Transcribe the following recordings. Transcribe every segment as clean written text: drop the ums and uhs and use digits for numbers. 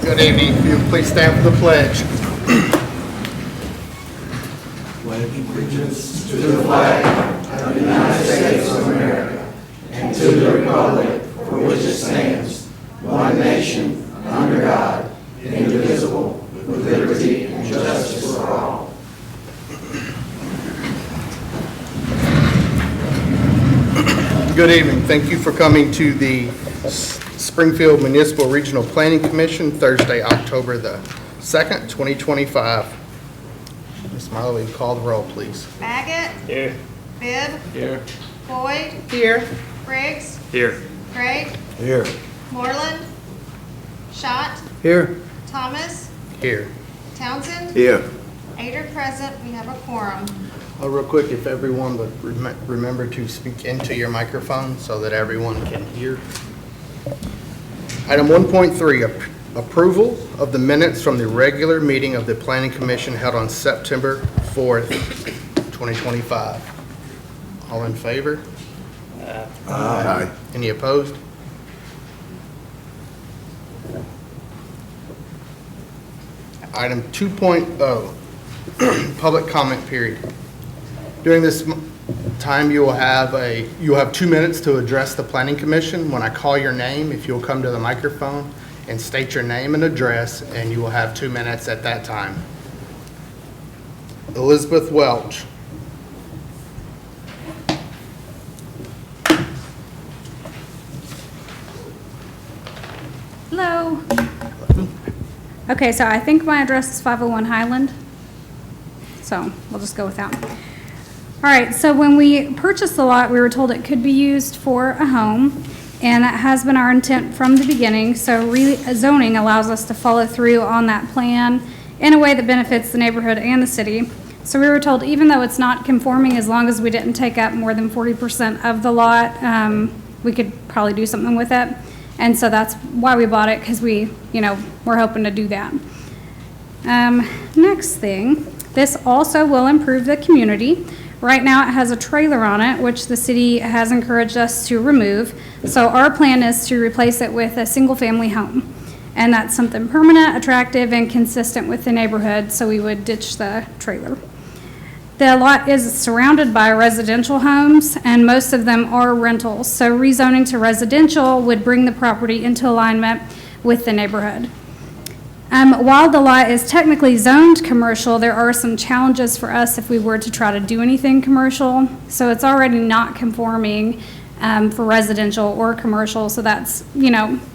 Good evening. If you would please stand for the pledge. Pledge allegiance to the flag of the United States of America and to the republic for which it stands, one nation, under God, indivisible, with liberty and justice for all. Good evening. Thank you for coming to the Springfield Municipal Regional Planning Commission, Thursday, October the 2nd, 2025. Ms. Miley, will you call the roll, please? Baggett. Here. Bibb. Here. Boyd. Here. Briggs. Here. Gregg. Here. Moreland. Schott. Here. Thomas. Here. Townsend. Here. 8 are present. We have a quorum. Real quick, if everyone would remember to speak into your microphone so that everyone can hear. Item 1.3, approval of the minutes from the regular meeting of the Planning Commission held on September 4th, 2025. All in favor? Aye. Any opposed? Item 2.0, public comment period. During this time, you will have 2 minutes to address the Planning Commission. When I call your name, if you'll come to the microphone and state your name and address, and you will have 2 minutes at that time. Elizabeth Welch. Hello. Okay, so I think my address is 501 Highland. So we'll just go with that. All right, so when we purchased the lot, we were told it could be used for a home, and that has been our intent from the beginning. So zoning allows us to follow through on that plan in a way that benefits the neighborhood and the city. So we were told even though it's not conforming, as long as we didn't take up more than 40% of the lot, we could probably do something with it. And so that's why we bought it, because we're hoping to do that. Next thing, this also will improve the community. Right now it has a trailer on it, which the city has encouraged us to remove. So our plan is to replace it with a single-family home. And that's something permanent, attractive, and consistent with the neighborhood, so we would ditch the trailer. The lot is surrounded by residential homes, and most of them are rentals. So rezoning to residential would bring the property into alignment with the neighborhood. While the lot is technically zoned commercial, there are some challenges for us if we were to try to do anything commercial. So it's already not conforming for residential or commercial. So that's,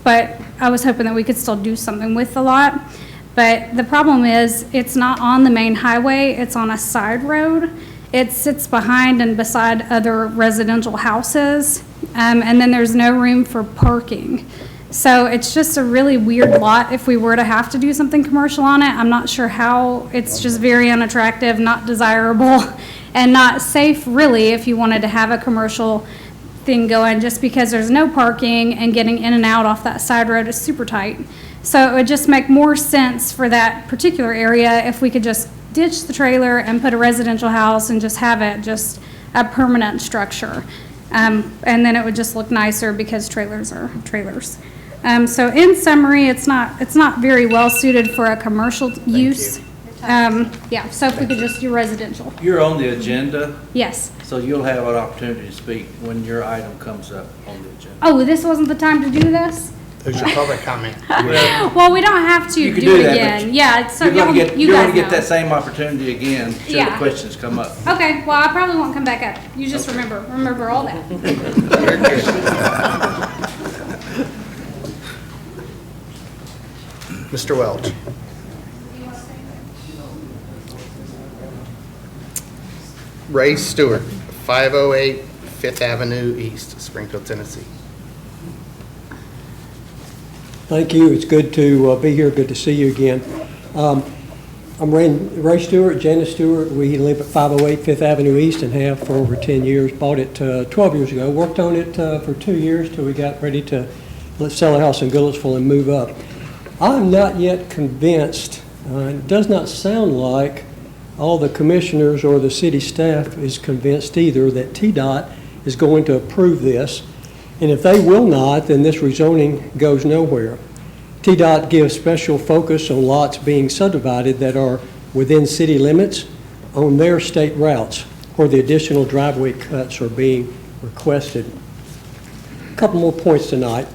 but I was hoping that we could still do something with the lot. But the problem is it's not on the main highway, it's on a side road. It sits behind and beside other residential houses, and then there's no room for parking. So it's just a really weird lot if we were to have to do something commercial on it. I'm not sure how. It's just very unattractive, not desirable, and not safe really if you wanted to have a commercial thing going, just because there's no parking and getting in and out off that side road is super tight. So it would just make more sense for that particular area if we could just ditch the trailer and put a residential house and just have it just a permanent structure. And then it would just look nicer because trailers are trailers. So in summary, it's not very well suited for a commercial use. Yeah, so if we could just do residential. You're on the agenda, Yes. so you'll have an opportunity to speak when your item comes up on the agenda. Oh, this wasn't the time to do this? There's your public comment. Well, we don't have to You can do it do that, again. but Yeah, so You're gonna get, you you're guys gonna get know. that same opportunity again should the Yeah. questions come up. Okay, well, I probably won't come back up. You just remember all that. Very good. Mr. Welch. Ray Stewart, 508 Fifth Avenue East, Springfield, Tennessee. Thank you. It's good to be here. Good to see you again. I'm Ray Stewart, Janice Stewart. We live at 508 Fifth Avenue East and have for over 10 years. Bought it 12 years ago. Worked on it for 2 years till we got ready to sell a house in Goodlettsville and move up. I'm not yet convinced. It does not sound like all the commissioners or the city staff is convinced either that TDOT is going to approve this. And if they will not, then this rezoning goes nowhere. TDOT gives special focus on lots being subdivided that are within city limits on their state routes where the additional driveway cuts are being requested. A couple more points tonight.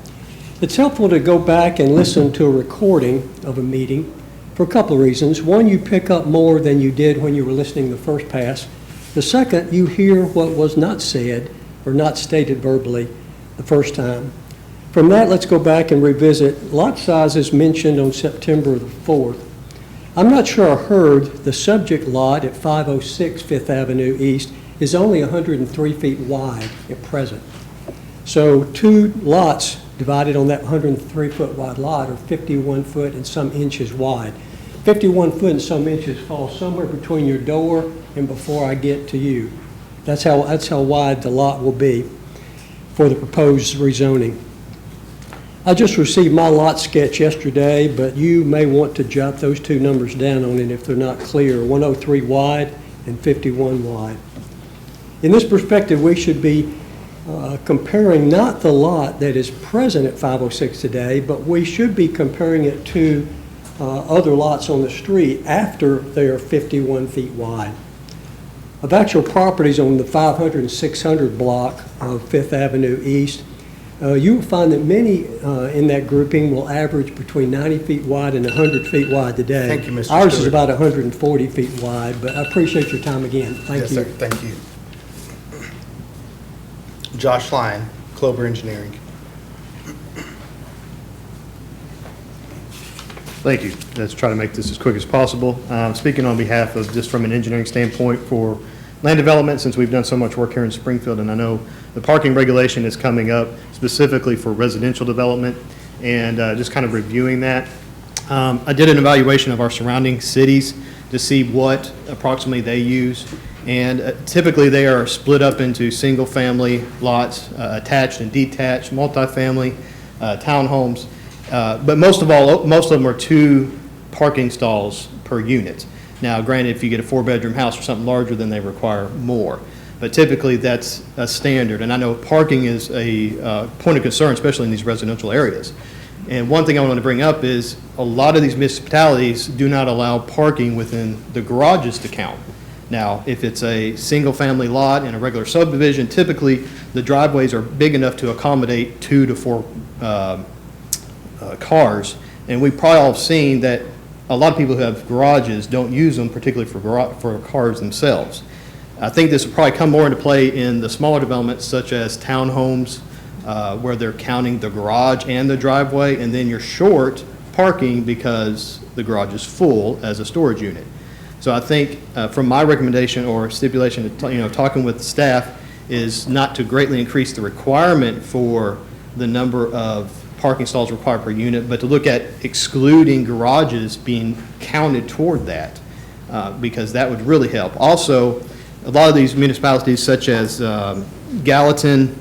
It's helpful to go back and listen to a recording of a meeting for a couple of reasons. One, you pick up more than you did when you were listening the first pass. The second, you hear what was not said or not stated verbally the first time. From that, let's go back and revisit lot sizes mentioned on September the 4th. I'm not sure I heard the subject lot at 506 Fifth Avenue East is only 103 feet wide at present. So 2 lots divided on that 103-foot wide lot are 51 foot and some inches wide. 51 foot and some inches falls somewhere between your door and before I get to you. That's how wide the lot will be for the proposed rezoning. I just received my lot sketch yesterday, but you may want to jot those 2 numbers down on it if they're not clear, 103 wide and 51 wide. In this perspective, we should be comparing not the lot that is present at 506 today, but we should be comparing it to other lots on the street after they are 51 feet wide. Of actual properties on the 500 and 600 block of Fifth Avenue East, you will find that many in that grouping will average between 90 feet wide and 100 feet wide today. Thank you, Mr. Ours is Stewart. about 140 feet wide, but I appreciate your time again. Thank you. Yes, sir. Thank you. Josh Lyon, Clover Engineering. Thank you. Let's try to make this as quick as possible. Speaking on behalf of, just from an engineering standpoint for land development, since we've done so much work here in Springfield, and I know the parking regulation is coming up specifically for residential development, and just kind of reviewing that. I did an evaluation of our surrounding cities to see what approximately they use, and typically they are split up into single-family lots, attached and detached, multifamily, townhomes. But most of them are 2 parking stalls per unit. Now, granted, if you get a 4-bedroom house or something larger, then they require more. But typically, that's a standard. And I know parking is a point of concern, especially in these residential areas. And one thing I want to bring up is a lot of these municipalities do not allow parking within the garages to count. Now, if it's a single-family lot in a regular subdivision, typically the driveways are big enough to accommodate 2 to 4 cars, and we probably all have seen that a lot of people who have garages don't use them, particularly for cars themselves. I think this will probably come more into play in the smaller developments such as townhomes, where they're counting the garage and the driveway, and then you're short parking because the garage is full as a storage unit. So I think from my recommendation or stipulation, talking with staff, is not to greatly increase the requirement for the number of parking stalls required per unit, but to look at excluding garages being counted toward that, because that would really help. Also, a lot of these municipalities such as Gallatin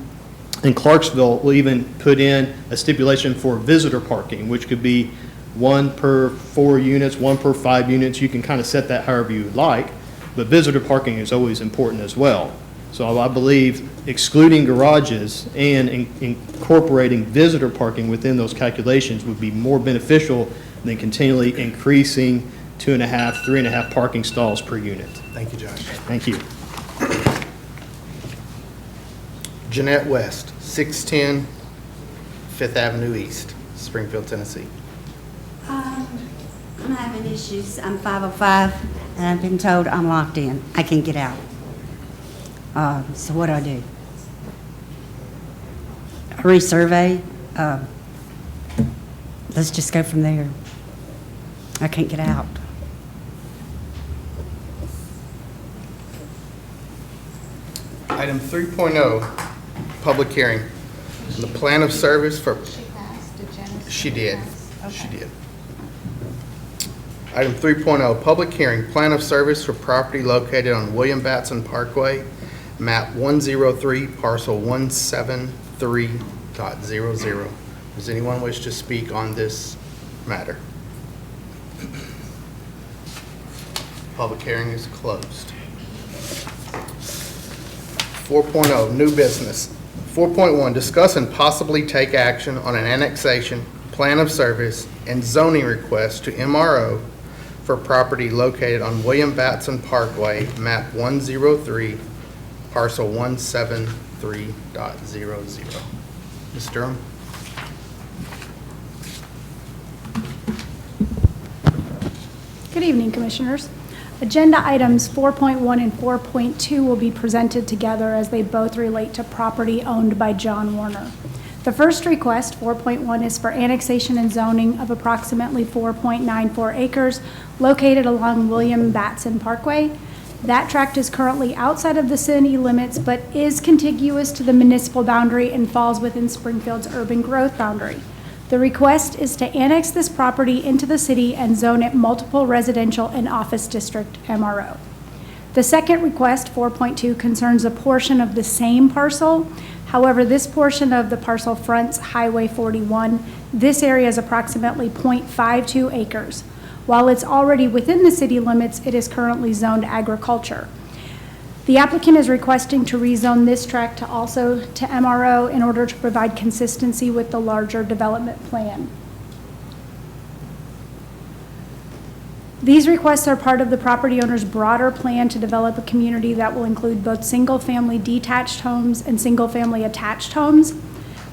and Clarksville will even put in a stipulation for visitor parking, which could be 1 per 4 units, 1 per 5 units. You can kind of set that however you like, but visitor parking is always important as well. So I believe excluding garages and incorporating visitor parking within those calculations would be more beneficial than continually increasing 2.5, 3.5 parking stalls per unit. Thank you, Josh. Thank you. Jeanette West, 610 Fifth Avenue East, Springfield, Tennessee. I'm having issues. I'm 505, and I've been told I'm locked in. I can't get out. So what do I do? A resurvey? Let's just go from there. I can't get out. Item 3.0, public hearing. The plan of service for, She passed. Did Janice? she did, pass? she Okay. did. Item 3.0, public hearing, plan of service for property located on William Batson Parkway, map 103, parcel 173.00. Does anyone wish to speak on this matter? Public hearing is closed. 4.0, new business. 4.1, discuss and possibly take action on an annexation, plan of service, and zoning request to MRO for property located on William Batson Parkway, map 103, parcel 173.00. Ms. Durham? Good evening, Commissioners. Agenda items 4.1 and 4.2 will be presented together as they both relate to property owned by John Warner. The first request, 4.1, is for annexation and zoning of approximately 4.94 acres located along William Batson Parkway. That tract is currently outside of the city limits but is contiguous to the municipal boundary and falls within Springfield's urban growth boundary. The request is to annex this property into the city and zone it multiple residential and office district MRO. The second request, 4.2, concerns a portion of the same parcel. However, this portion of the parcel fronts Highway 41. This area is approximately 0.52 acres. While it's already within the city limits, it is currently zoned agriculture. The applicant is requesting to rezone this tract to also to MRO in order to provide consistency with the larger development plan. These requests are part of the property owner's broader plan to develop a community that will include both single-family detached homes and single-family attached homes.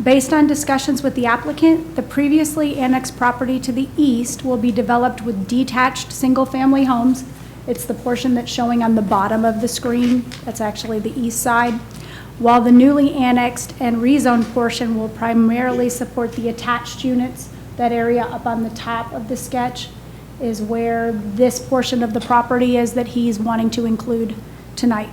Based on discussions with the applicant, the previously annexed property to the east will be developed with detached single-family homes. It's the portion that's showing on the bottom of the screen. That's actually the east side. While the newly annexed and rezoned portion will primarily support the attached units. That area up on the top of the sketch is where this portion of the property is that he's wanting to include tonight.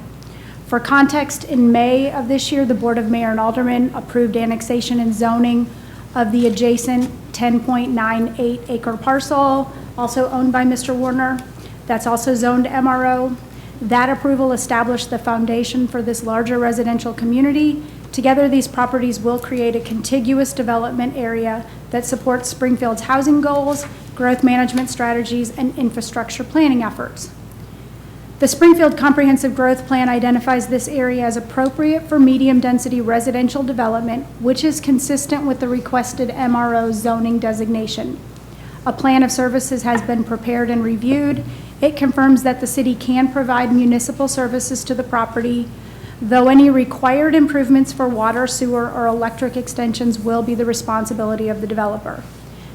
For context, in May of this year, the Board of Mayor and Aldermen approved annexation and zoning of the adjacent 10.98 acre parcel, also owned by Mr. Warner. That's also zoned MRO. That approval established the foundation for this larger residential community. Together, these properties will create a contiguous development area that supports Springfield's housing goals, growth management strategies, and infrastructure planning efforts. The Springfield Comprehensive Growth Plan identifies this area as appropriate for medium-density residential development, which is consistent with the requested MRO zoning designation. A plan of services has been prepared and reviewed. It confirms that the city can provide municipal services to the property, though any required improvements for water, sewer, or electric extensions will be the responsibility of the developer.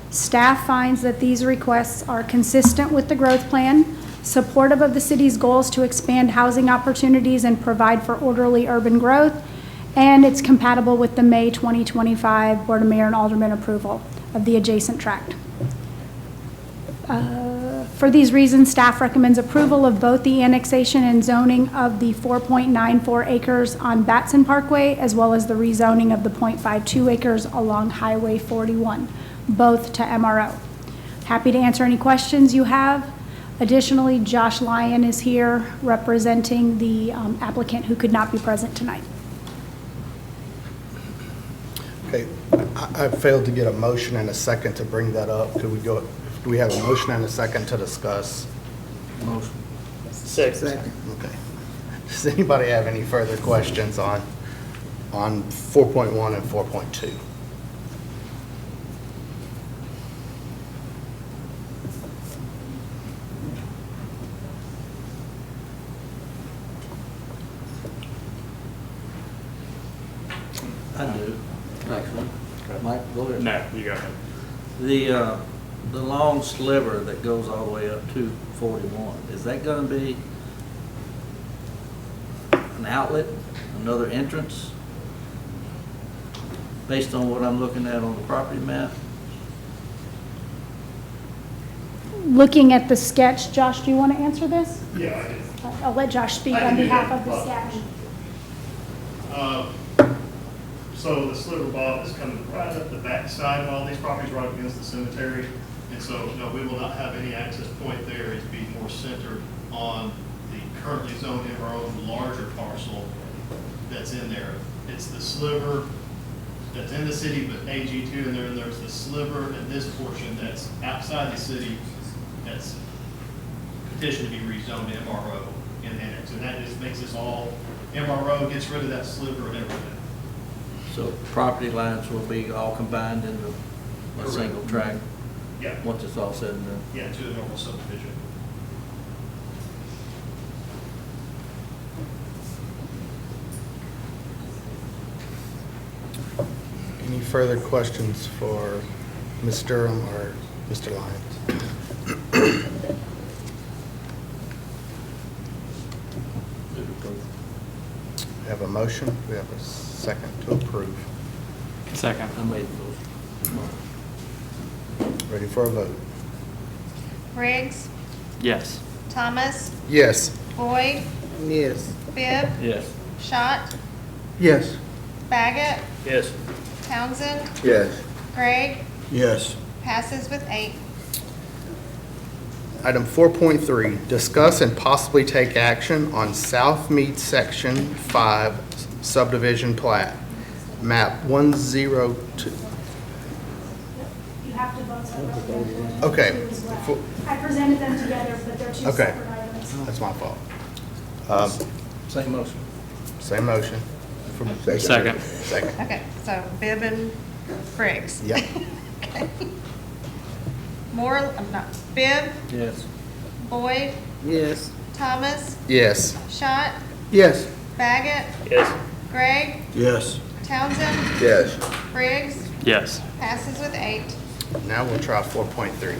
Staff finds that these requests are consistent with the growth plan, supportive of the city's goals to expand housing opportunities and provide for orderly urban growth, and it's compatible with the May 2025 Board of Mayor and Aldermen approval of the adjacent tract. For these reasons, staff recommends approval of both the annexation and zoning of the 4.94 acres on Batson Parkway, as well as the rezoning of the 0.52 acres along Highway 41, both to MRO. Happy to answer any questions you have. Additionally, Josh Lyon is here representing the applicant who could not be present tonight. Okay, I failed to get a motion and a second to bring that up. Could we go, do we have a motion and a second to discuss? Motion. Second. Okay. Does anybody have any further questions on 4.1 and 4.2? I do, actually. Mike, go ahead. No, you got it. The long sliver that goes all the way up to 41, is that gonna be an outlet, another entrance? Based on what I'm looking at on the property map? Looking at the sketch, Josh, do you want to answer this? Yeah, I did. I'll let Josh speak I can on do behalf that. of the sketch. So the sliver, Bob, is coming right up the back side of all these properties, right against the cemetery. And so, no, we will not have any access point there. It'd be more centered on the currently zoned MRO larger parcel that's in there. It's the sliver that's in the city, but AG2 in there, and there's the sliver in this portion that's outside the city that's petitioned to be rezoned to MRO and annex. And that just makes this all MRO, gets rid of that sliver and everything. So property lines will be all combined into a single track, Yeah, once it's all said and done. yeah, to the normal subdivision. Any further questions for Ms. Durham or Mr. Lyons? We have a motion. We have a second to approve. Second. I made the motion. Ready for a vote? Briggs, Yes. Thomas, Yes. Boyd, Yes. Bibb, Yes. Schott, Yes. Baggett, Yes. Townsend, Yes. Gregg, Yes. passes with 8. Item 4.3, discuss and possibly take action on South Mead Section 5 subdivision plat, map 102. You have to vote separately. Okay. I presented them together, but they're two Okay. separate items. That's my fault. Same motion. Same motion. Second. Second. Okay, so Bibb and Briggs. Yep. Okay. Bibb, Yes. Boyd, Yes. Thomas, Yes. Schott, Yes. Baggett, Yes. Gregg, Yes. Townsend, Yes. Briggs, Yes. passes with 8. Now we'll try 4.3.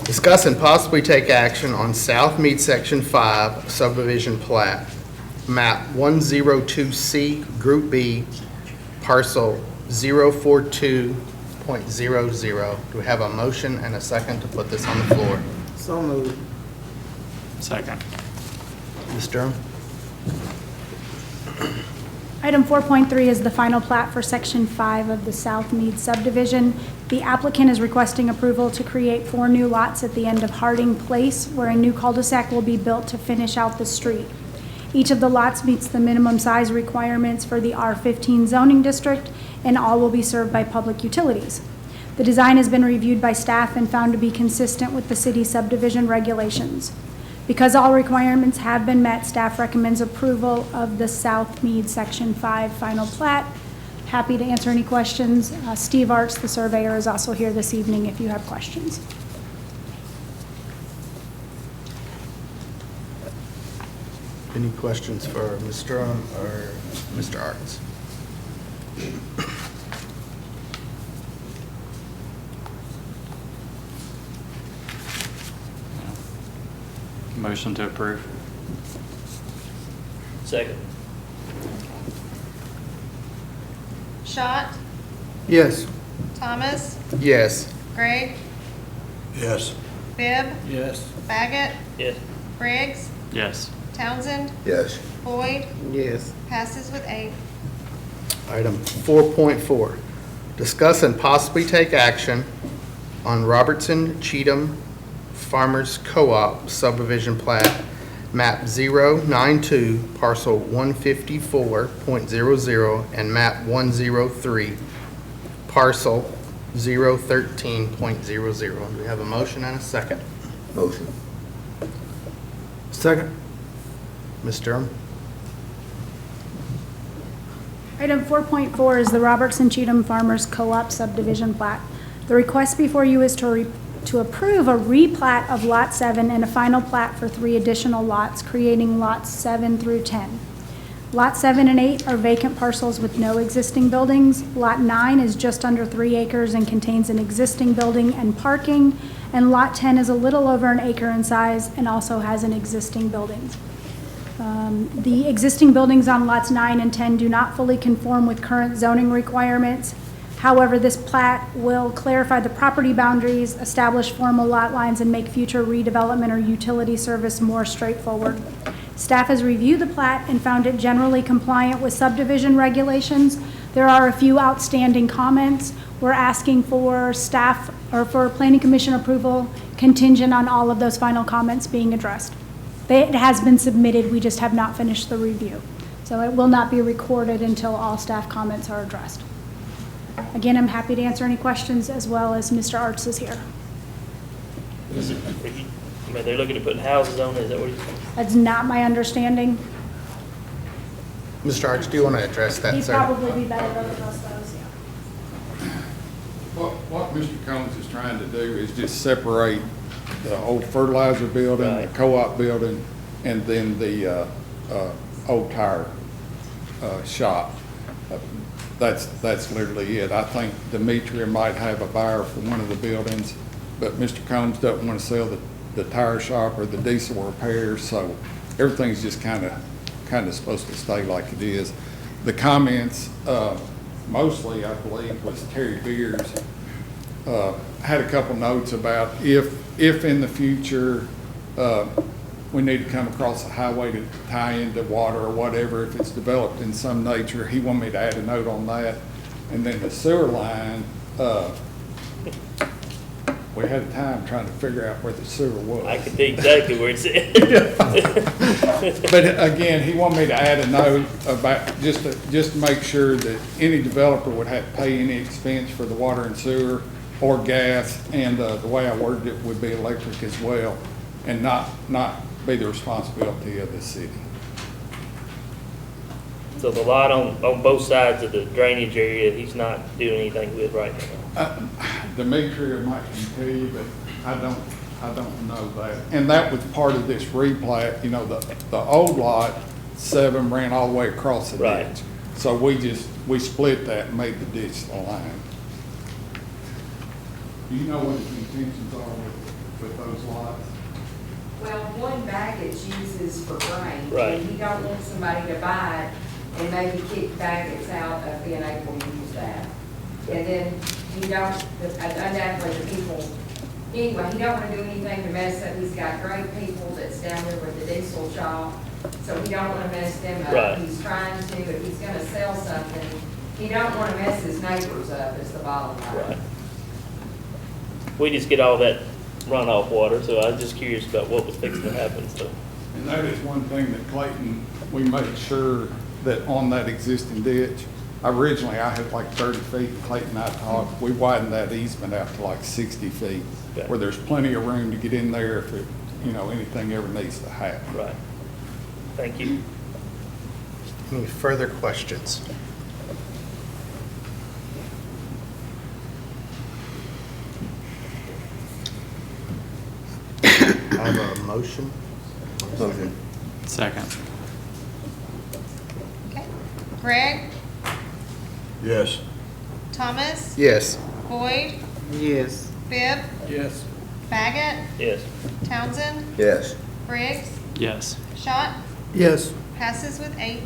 Discuss and possibly take action on South Mead Section 5 subdivision plat, map 102C, Group B, parcel 042.00. Do we have a motion and a second to put this on the floor? So moved. Second. Ms. Durham? Item 4.3 is the final plat for Section 5 of the South Mead subdivision. The applicant is requesting approval to create 4 new lots at the end of Harding Place, where a new cul-de-sac will be built to finish out the street. Each of the lots meets the minimum size requirements for the R15 zoning district, and all will be served by public utilities. The design has been reviewed by staff and found to be consistent with the city subdivision regulations. Because all requirements have been met, staff recommends approval of the South Mead Section 5 final plat. Happy to answer any questions. Steve Arts, the surveyor, is also here this evening if you have questions. Any questions for Ms. Durham or Mr. Arts? Motion to approve. Second. Schott, Yes. Thomas, Yes. Gregg, Yes. Bibb, Yes. Baggett, Yes. Briggs, Yes. Townsend, Yes. Boyd, Yes. passes with 8. Item 4.4, discuss and possibly take action on Robertson Cheatham Farmers Co-op subdivision plat, map 092, parcel 154.00, and map 103, parcel 013.00. Do we have a motion and a second? Motion. Second. Ms. Durham? Item 4.4 is the Robertson Cheatham Farmers Co-op subdivision plat. The request before you is to approve a replat of Lot 7 and a final plat for 3 additional lots, creating lots 7 through 10. Lot 7 and 8 are vacant parcels with no existing buildings. Lot 9 is just under 3 acres and contains an existing building and parking. And Lot 10 is a little over an acre in size and also has an existing building. The existing buildings on lots 9 and 10 do not fully conform with current zoning requirements. However, this plat will clarify the property boundaries, establish formal lot lines, and make future redevelopment or utility service more straightforward. Staff has reviewed the plat and found it generally compliant with subdivision regulations. There are a few outstanding comments. We're asking for staff or for planning commission approval contingent on all of those final comments being addressed. It has been submitted, we just have not finished the review. So it will not be recorded until all staff comments are addressed. Again, I'm happy to answer any questions as well as Mr. Arts is here. They're looking to put houses on it, is that what That's not my understanding. Mr. Arts, do you want to address that, He'd sir? probably be better to address those, yeah. Mr. Combs is trying to do is just separate the old fertilizer building, the Right. co-op building, and then the old tire shop. That's literally it. I think Demetria might have a buyer for one of the buildings, but Mr. Combs doesn't want to sell the tire shop or the diesel repairs, so everything's just kind of supposed to stay like it is. The comments, mostly, I believe, was Terry Beers, had a couple notes about if in the future, we need to come across a highway to tie into water or whatever, if it's developed in some nature, he wanted me to add a note on that. And then the sewer line, we had a time trying to figure out where the sewer was. I can see exactly where it's at. But again, he wanted me to add a note about, just to make sure that any developer would have to pay any expense for the water and sewer or gas, and the way I worded it would be electric as well, and not be the responsibility of the city. So the lot on both sides of the drainage area, he's not doing anything with right now. Demetria might can tell you, but I don't know that. And that was part of this replat, the old lot 7 ran all the way across the Right. ditch. So we split that and made the ditch the line. Do you know what his intentions are with those lots? Well, one baggage uses for grain. Right. And you don't want somebody to buy it and maybe kick baggage out of being able to use that. And then you don't, undoubtedly the people, anyway, he don't want to do anything to mess up. He's got great people that's down there with the diesel shop, so he don't want to mess them up. Right. He's trying to, if he's going to sell something, he don't want to mess his neighbors up, is the bottom line. Right. We just get all that runoff water, so I was just curious about what was fixing to happen, so. And that is one thing that Clayton, we made sure that on that existing ditch, originally I had like 30 feet, Clayton and I talked, we widened that easement out to like 60 feet, Okay. where there's plenty of room to get in there if it, anything ever needs to happen. Right. Thank you. Any further questions? I have a motion. Second. Okay. Gregg, Yes. Thomas, Yes. Boyd, Yes. Bibb, Yes. Baggett, Yes. Townsend, Yes. Briggs, Yes. Schott, Yes. passes with 8.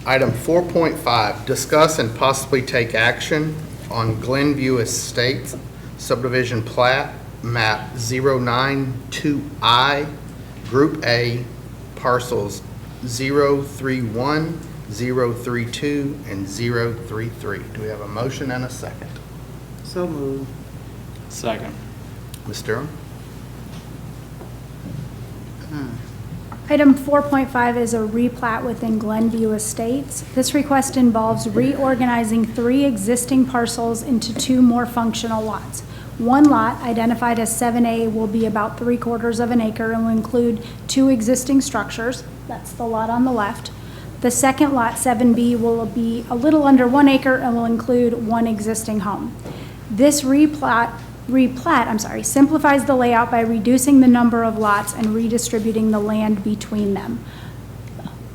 Item 4.5, discuss and possibly take action on Glenview Estates subdivision plat, map 092I, Group A, parcels 031, 032, and 033. Do we have a motion and a second? So moved. Second. Ms. Durham? Item 4.5 is a replat within Glenview Estates. This request involves reorganizing 3 existing parcels into 2 more functional lots. One lot, identified as 7A, will be about 3/4 of an acre and will include 2 existing structures. That's the lot on the left. The second lot, 7B, will be a little under 1 acre and will include 1 existing home. This replat simplifies the layout by reducing the number of lots and redistributing the land between them.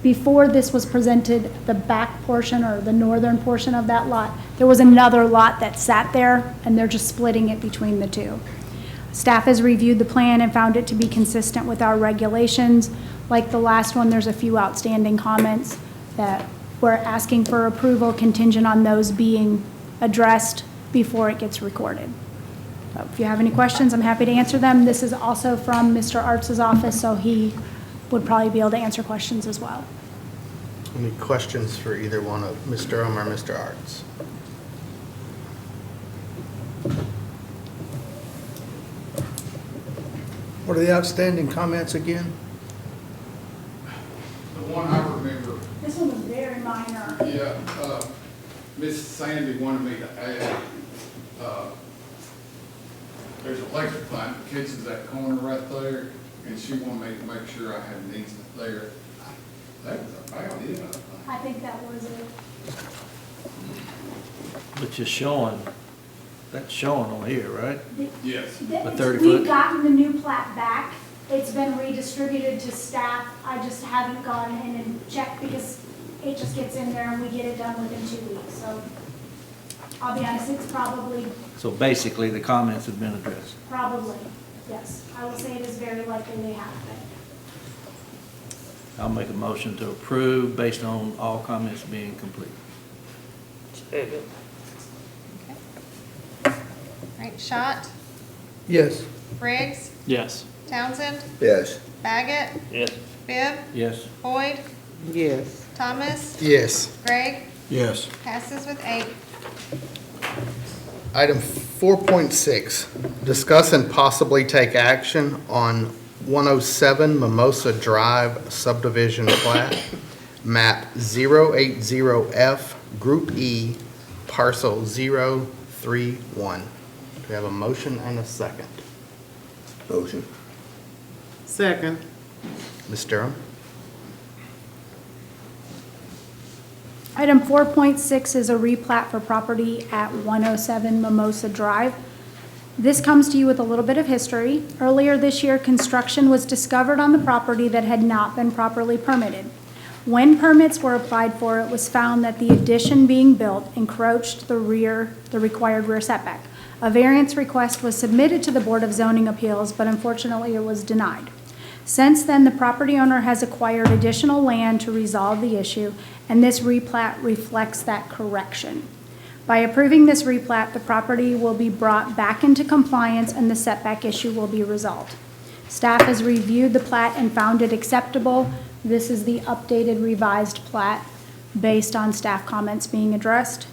Before this was presented, the back portion or the northern portion of that lot, there was another lot that sat there, and they're just splitting it between the 2. Staff has reviewed the plan and found it to be consistent with our regulations. Like the last one, there's a few outstanding comments that we're asking for approval contingent on those being addressed before it gets recorded. So if you have any questions, I'm happy to answer them. This is also from Mr. Arts' office, so he would probably be able to answer questions as well. Any questions for either one of Ms. Durham or Mr. Arts? What are the outstanding comments again? The one I remember, This one was very minor. Miss Sandy wanted me to add, there's an electric line that catches that corner right there, and she wanted me to make sure I had an easement there. That was about it, I think. I think that was it. But you're showing That's showing on here, right? Yes. A 30 We've foot? gotten the new plat back. It's been redistributed to staff. I just haven't gone in and checked because it just gets in there and we get it done within 2 weeks. So I'll be honest, it's probably, So basically, the comments have been addressed. yes. I will say it is very likely they have been. I'll make a motion to approve based on all comments being complete. Second. All right, Schott, Yes. Briggs, Yes. Townsend, Yes. Baggett, Yes. Bibb, Yes. Boyd, Yes. Thomas, Yes. Gregg, Yes. passes with 8. Item 4.6, discuss and possibly take action on 107 Mimosa Drive subdivision plat, map 080F, Group E, parcel 031. Do we have a motion and a second? Motion. Second. Ms. Durham? Item 4.6 is a replat for property at 107 Mimosa Drive. This comes to you with a little bit of history. Earlier this year, construction was discovered on the property that had not been properly permitted. When permits were applied for, it was found that the addition being built encroached the required rear setback. A variance request was submitted to the Board of Zoning Appeals, but unfortunately it was denied. Since then, the property owner has acquired additional land to resolve the issue, and this replat reflects that correction. By approving this replat, the property will be brought back into compliance and the setback issue will be resolved. Staff has reviewed the plat and found it acceptable. This is the updated revised plat based on staff comments being addressed.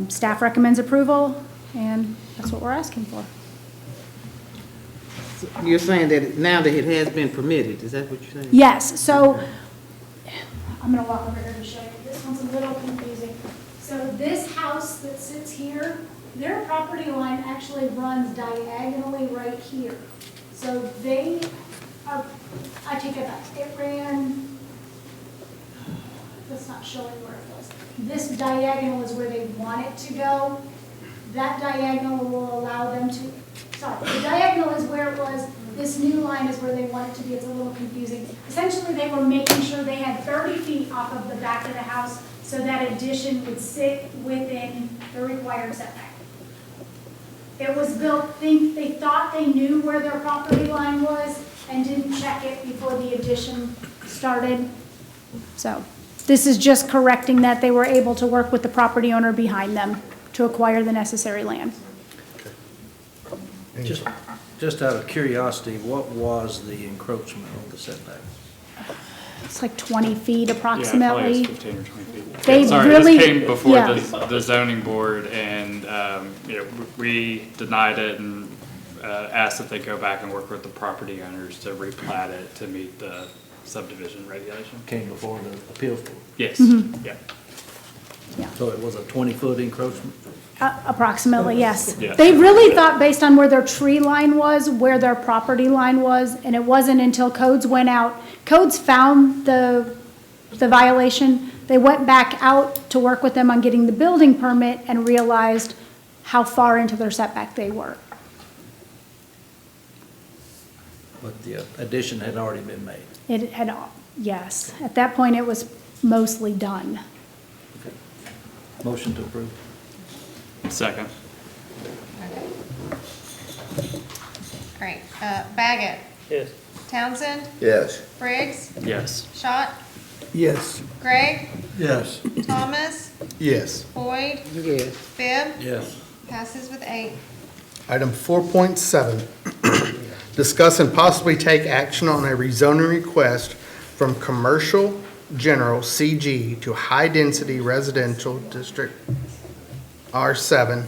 Staff recommends approval, and that's what we're asking for. You're saying that now that it has been permitted, is that what you're saying? Yes, so, I'm gonna walk over here to show you. This one's a little confusing. So this house that sits here, their property line actually runs diagonally right here. So they are, I take it back, it ran, that's not showing where it was. This diagonal is where they want it to go. That diagonal will allow them to, the diagonal is where it was. This new line is where they want it to be. It's a little confusing. Essentially, they were making sure they had 30 feet off of the back of the house so that addition would sit within the required setback. It was built, they thought they knew where their property line was and didn't check it before the addition started. So this is just correcting that. They were able to work with the property owner behind them to acquire the necessary land. Just out of curiosity, what was the encroachment on the setback? It's like 20 feet Yeah, probably approximately. it's 15 or 20 feet. They Sorry, really- this came before yeah. the zoning board, and we denied it and asked that they go back and work with the property owners to replat it to meet the subdivision regulation. Came before the appeals board. Yes, Mm-hmm. yeah. So it was a 20-foot encroachment? Approximately, yes. Yeah. They really thought based on where their tree line was, where their property line was, and it wasn't until codes went out. Codes found the violation. They went back out to work with them on getting the building permit and realized how far into their setback they were. But the addition had already been made. It had, yes. At that point, it was mostly done. Motion to approve. Second. All right, Baggett, Yes. Townsend, Yes. Briggs, Yes. Schott, Yes. Gregg, Yes. Thomas, Yes. Boyd, Yes. Bibb, Yes. passes with 8. Item 4.7, discuss and possibly take action on a rezoning request from Commercial General CG to High Density Residential District R7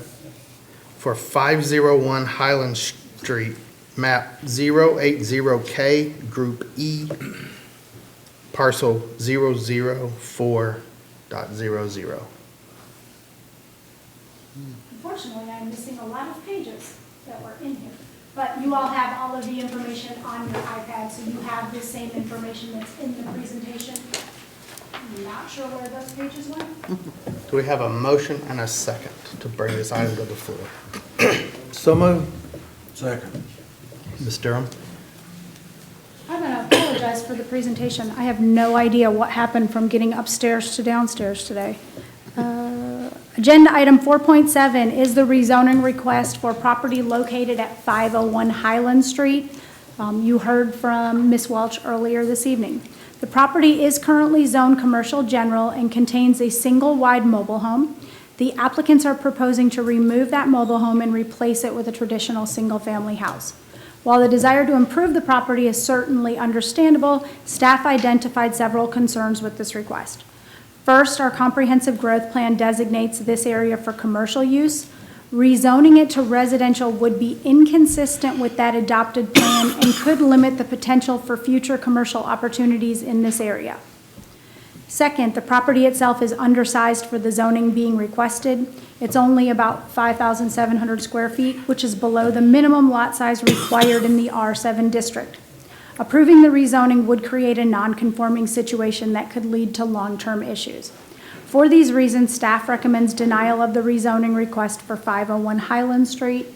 for 501 Highland Street, map 080K, Group E, parcel 004.00. Unfortunately, I'm missing a lot of pages that were in here. But you all have all of the information on your iPad, so you have the same information that's in the presentation. I'm not sure where those pages went. Do we have a motion and a second to bring this item to the floor? So moved. Second. Ms. Durham? I'm going to apologize for the presentation. I have no idea what happened from getting upstairs to downstairs today. Agenda item 4.7 is the rezoning request for property located at 501 Highland Street. You heard from Ms. Welch earlier this evening. The property is currently zoned commercial general and contains a single wide mobile home. The applicants are proposing to remove that mobile home and replace it with a traditional single-family house. While the desire to improve the property is certainly understandable, staff identified several concerns with this request. First, our comprehensive growth plan designates this area for commercial use. Rezoning it to residential would be inconsistent with that adopted plan and could limit the potential for future commercial opportunities in this area. Second, the property itself is undersized for the zoning being requested. It's only about 5,700 square feet, which is below the minimum lot size required in the R7 district. Approving the rezoning would create a non-conforming situation that could lead to long-term issues. For these reasons, staff recommends denial of the rezoning request for 501 Highland Street.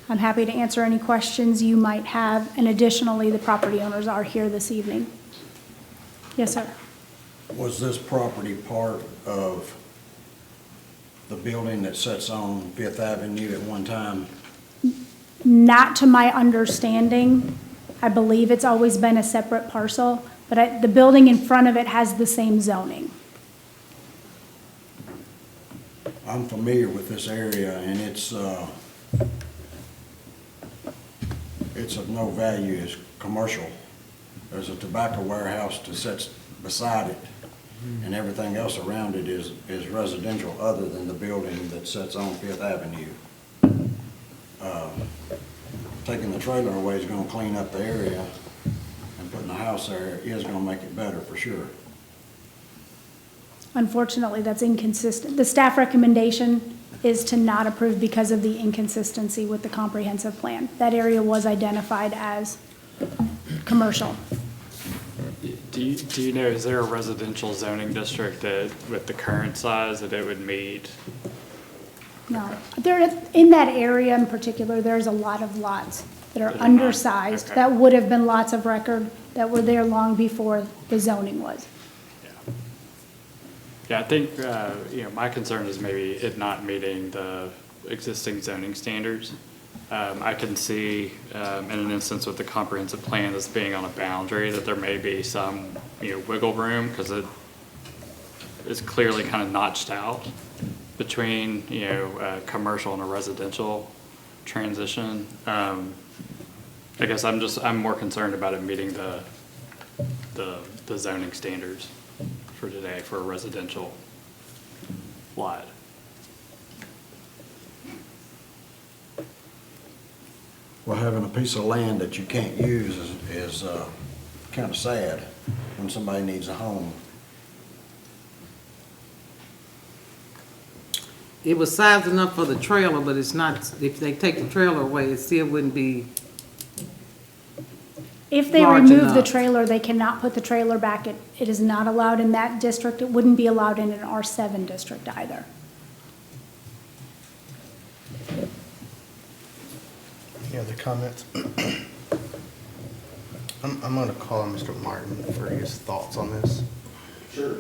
I'm happy to answer any questions you might have, and additionally, the property owners are here this evening. Yes, sir. Was this property part of the building that sits on Fifth Avenue at one time? Not to my understanding. I believe it's always been a separate parcel, but the building in front of it has the same zoning. I'm familiar with this area, and it's of no value as commercial. There's a tobacco warehouse that sits beside it, and everything else around it is residential other than the building that sits on Fifth Avenue. Taking the trailer away is gonna clean up the area, and putting a house there is gonna make it better for sure. Unfortunately, that's inconsistent. The staff recommendation is to not approve because of the inconsistency with the comprehensive plan. That area was identified as commercial. Do you know, is there a residential zoning district that, with the current size, that it would meet? No, in that area in particular, there's a lot of lots that are undersized, okay. that would have been lots of record, that were there long before the zoning was. Yeah, I think, my concern is maybe it not meeting the existing zoning standards. I can see, in an instance with the comprehensive plan that's being on a boundary, that there may be some, wiggle room, because it is clearly kind of notched out between, commercial and a residential transition. I guess I'm more concerned about it meeting the zoning standards for today for a residential lot. Well, having a piece of land that you can't use is kind of sad when somebody needs a home. It was sized enough for the trailer, but it's not, if they take the trailer away, it still wouldn't be. If they Large remove the enough. trailer, they cannot put the trailer back. It is not allowed in that district. It wouldn't be allowed in an R7 district either. Any other comments? I'm going to call on Mr. Martin for his thoughts on this. Sure.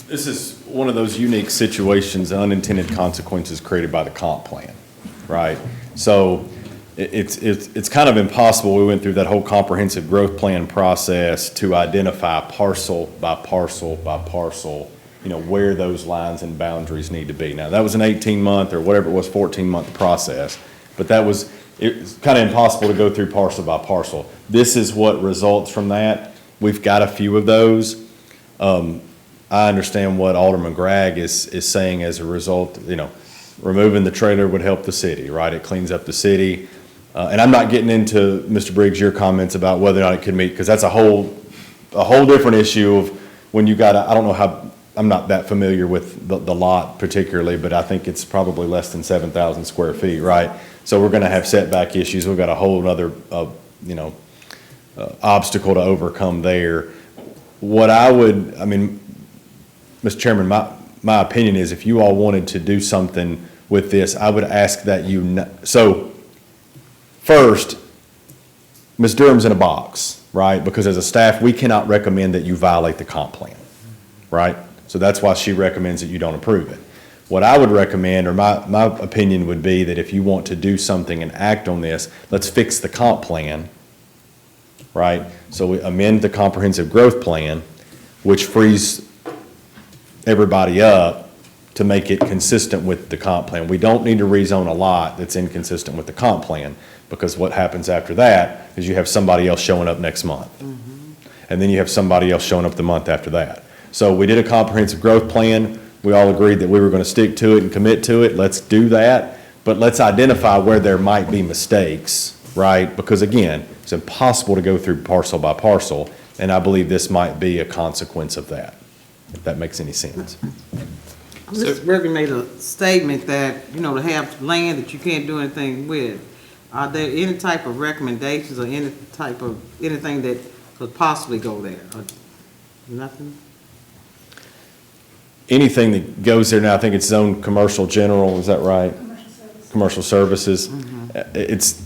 This is one of those unique situations, unintended consequences created by the comp plan, right? So it's kind of impossible. We went through that whole comprehensive growth plan process to identify parcel by parcel by parcel, where those lines and boundaries need to be. Now, that was an 18-month or whatever it was, 14-month process, but it's kind of impossible to go through parcel by parcel. This is what results from that. We've got a few of those. I understand what Alderman Gregg is saying as a result, removing the trailer would help the city, right? It cleans up the city. And I'm not getting into, Mr. Briggs, your comments about whether or not it could meet, because that's a whole different issue of when you got, I don't know how, I'm not that familiar with the lot particularly, but I think it's probably less than 7,000 square feet, right? So we're going to have setback issues. We've got a whole other, obstacle to overcome there. What I would, I mean, Mr. Chairman, my opinion is if you all wanted to do something with this, I would ask that so first, Ms. Durham's in a box, right? Because as a staff, we cannot recommend that you violate the comp plan, right? So that's why she recommends that you don't approve it. What I would recommend, or my opinion would be that if you want to do something and act on this, let's fix the comp plan, right? So we amend the comprehensive growth plan, which frees everybody up to make it consistent with the comp plan. We don't need to rezone a lot that's inconsistent with the comp plan, because what happens after that is you have somebody else showing up next month. And then you have somebody else showing up the month after that. So we did a comprehensive growth plan. We all agreed that we were going to stick to it and commit to it. Let's do that. But let's identify where there might be mistakes, right? Because again, it's impossible to go through parcel by parcel, and I believe this might be a consequence of that, if that makes any sense. Mr. Berger made a statement that, you know, to have land that you can't do anything with. Are there any type of recommendations or any type of, anything that could possibly go there? Or nothing? Anything that goes there now, I think it's zoned commercial general, is that right? Commercial services. It's,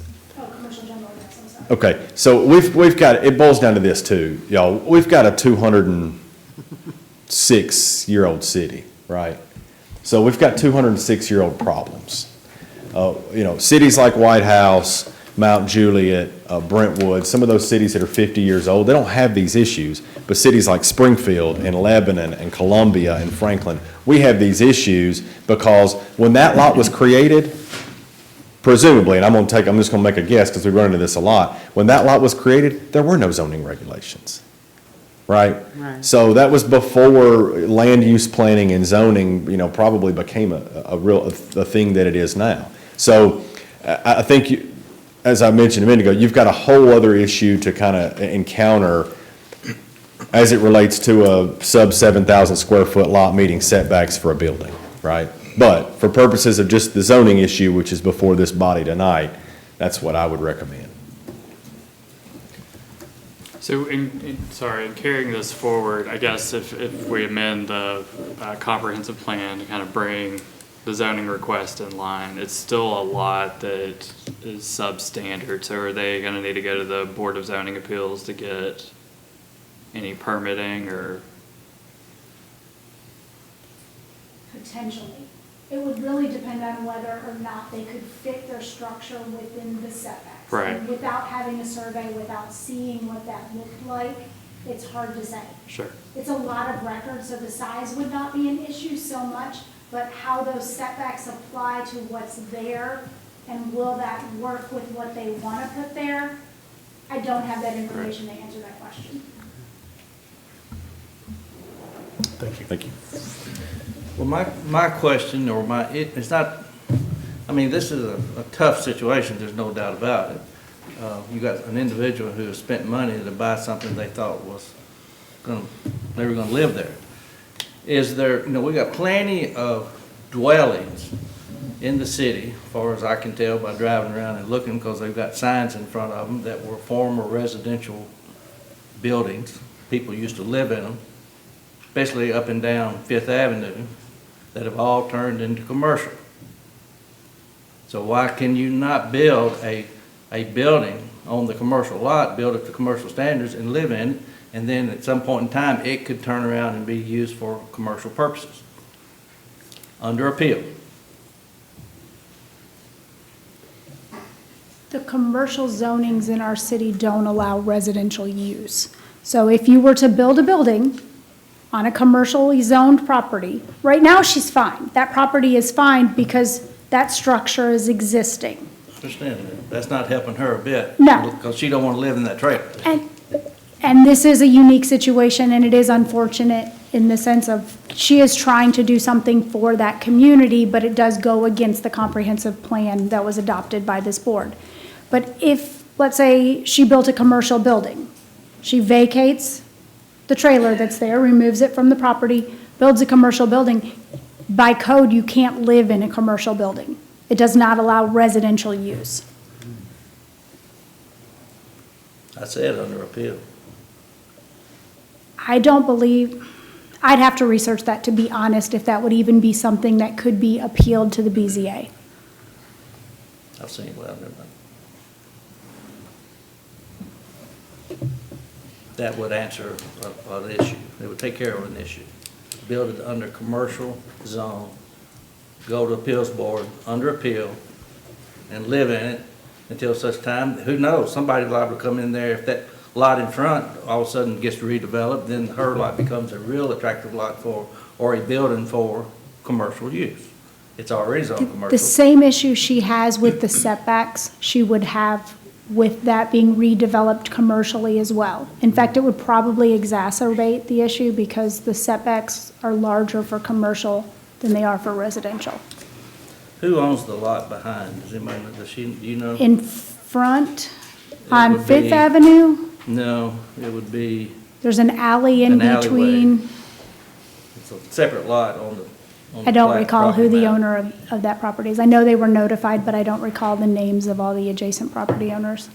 okay, so we've got, it boils down to this too, y'all. We've got a 206-year-old city, right? So we've got 206-year-old problems. You know, cities like White House, Mount Juliet, Brentwood, some of those cities that are 50 years old, they don't have these issues. But cities like Springfield and Lebanon and Columbia and Franklin, we have these issues because when that lot was created, presumably, and I'm just going to make a guess because we run into this a lot, when that lot was created, there were no zoning regulations, right? So that was before land use planning and zoning, you know, probably became a thing that it is now. So I think, as I mentioned a minute ago, you've got a whole other issue to kind of encounter as it relates to a sub 7,000 square foot lot meeting setbacks for a building, right? But for purposes of just the zoning issue, which is before this body tonight, that's what I would recommend. So, sorry, in carrying this forward, I guess if we amend the comprehensive plan to kind of bring the zoning request in line, it's still a lot that is substandard. So are they going to need to go to the Board of Zoning Appeals to get any permitting or? Potentially. It would really depend on whether or not they could fit their structure within the setbacks. Right. And without having a survey, without seeing what that looked like, it's hard to say. Sure. It's a lot of records, so the size would not be an issue so much, but how those setbacks apply to what's there and will that work with what they want to put there, I don't have that information to answer that question. Thank you. Thank you. Well, my question, or it's not, I mean, this is a tough situation, there's no doubt about it. You got an individual who has spent money to buy something they thought was they were gonna live there. Is there, you know, we got plenty of dwellings in the city, as far as I can tell by driving around and looking, because they've got signs in front of them that were former residential buildings. People used to live in them, especially up and down Fifth Avenue, that have all turned into commercial. So why can you not build a building on the commercial lot, build it to commercial standards and live in it, and then at some point in time, it could turn around and be used for commercial purposes under appeal? The commercial zonings in our city don't allow residential use. So if you were to build a building on a commercially zoned property, right now she's fine. That property is fine because that structure is existing. Understand that. That's not helping her a bit. No. Because she don't want to live in that trailer. And this is a unique situation, and it is unfortunate in the sense of she is trying to do something for that community, but it does go against the comprehensive plan that was adopted by this board. But if, let's say, she built a commercial building, she vacates the trailer that's there, removes it from the property, builds a commercial building, by code, you can't live in a commercial building. It does not allow residential use. I said under appeal. I don't believe, I'd have to research that, to be honest, if that would even be something that could be appealed to the BZA. I've seen, well, never mind. That would answer an issue. It would take care of an issue. Build it under commercial zone, go to appeals board, under appeal, and live in it until such time, who knows, somebody's liable to come in there, if that lot in front all of a sudden gets redeveloped, then her lot becomes a real attractive lot for, or a building for commercial use. It's already zoned commercial. The same issue she has with the setbacks, she would have with that being redeveloped commercially as well. In fact, it would probably exacerbate the issue because the setbacks are larger for commercial than they are for residential. Who owns the lot behind? Does anybody know, do you know? In front, It on would Fifth be- Avenue, No, it would be, there's an alley in An alleyway. between. it's a separate lot on the I don't plat- recall who property the map. owner of that property is. I know they were notified, but I don't recall the names of all the adjacent property owners.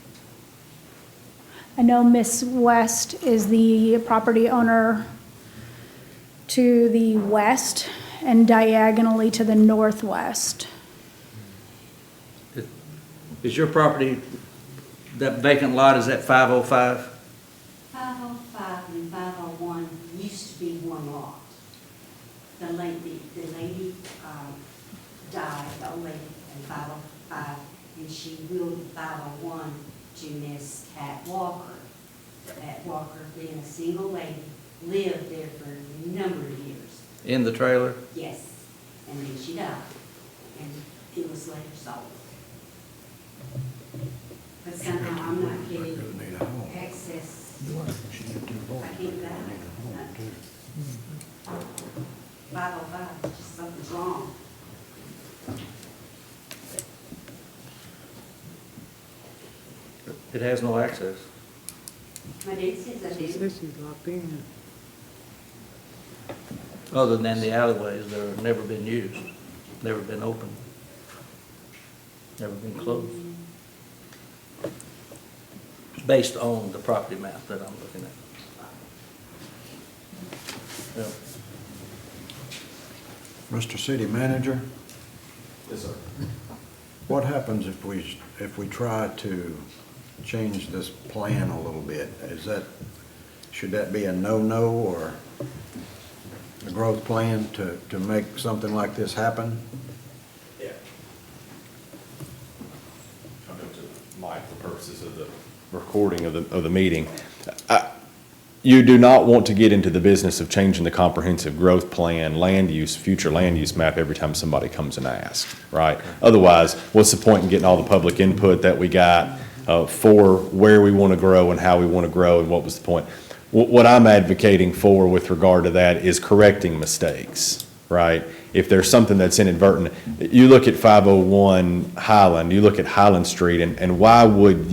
I know Miss West is the property owner to the west and diagonally to the northwest. Is your property, that vacant lot, is that 505? 505 and 501 used to be one lot. The lady died, the old lady, in 505, and she willed 501 to Miss Cat Walker. Cat Walker, being a single lady, lived there for a number of years. In the trailer? Yes, and then she died, and it was later sold. But somehow I'm not getting access. I can't get out. 505, just something's wrong. It has no access. My dad says I do. She's locked in. Other than the alleyways that have never been used, never been opened, never been closed. Based on the property map that I'm looking at. Yeah. Mr. City Manager, Yes, sir. what happens if we try to change this plan a little bit? Should that be a no-no or a growth plan to make something like this happen? Yeah. I'll go to Mike for purposes of the recording of the meeting. You do not want to get into the business of changing the comprehensive growth plan, land use, future land use map every time somebody comes and asks, right? Otherwise, what's the point in getting all the public input that we got for where we want to grow and how we want to grow, and what was the point? What I'm advocating for with regard to that is correcting mistakes, right? If there's something that's inadvertent, you look at 501 Highland, you look at Highland Street, and why would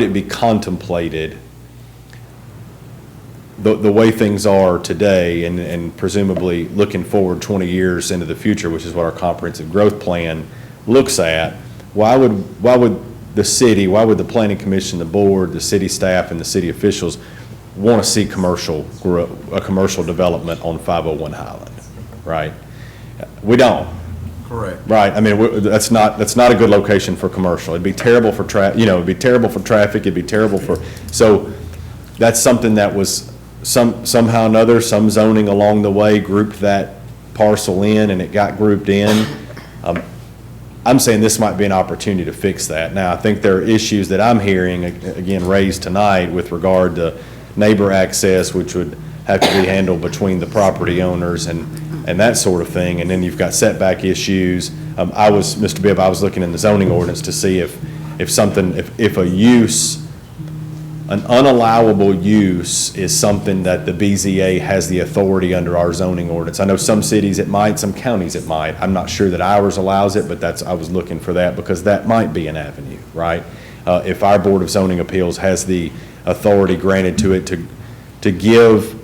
it be contemplated the way things are today, and presumably looking forward 20 years into the future, which is what our comprehensive growth plan looks at, why would the city, why would the planning commission, the board, the city staff, and the city officials want to see a commercial development on 501 Highland, right? We don't. Correct. Right, I mean, that's not a good location for commercial. It'd be terrible for it'd be terrible for traffic, it'd be terrible for, so that's something that was somehow or another, some zoning along the way grouped that parcel in and it got grouped in. I'm saying this might be an opportunity to fix that. Now, I think there are issues that I'm hearing, again, raised tonight with regard to neighbor access, which would have to be handled between the property owners and that sort of thing. And then you've got setback issues. Mr. Bibb, I was looking in the zoning ordinance to see if a use, an unallowable use is something that the BZA has the authority under our zoning ordinance. I know some cities it might, some counties it might. I'm not sure that ours allows it, but I was looking for that because that might be an avenue, right? If our Board of Zoning Appeals has the authority granted to it to give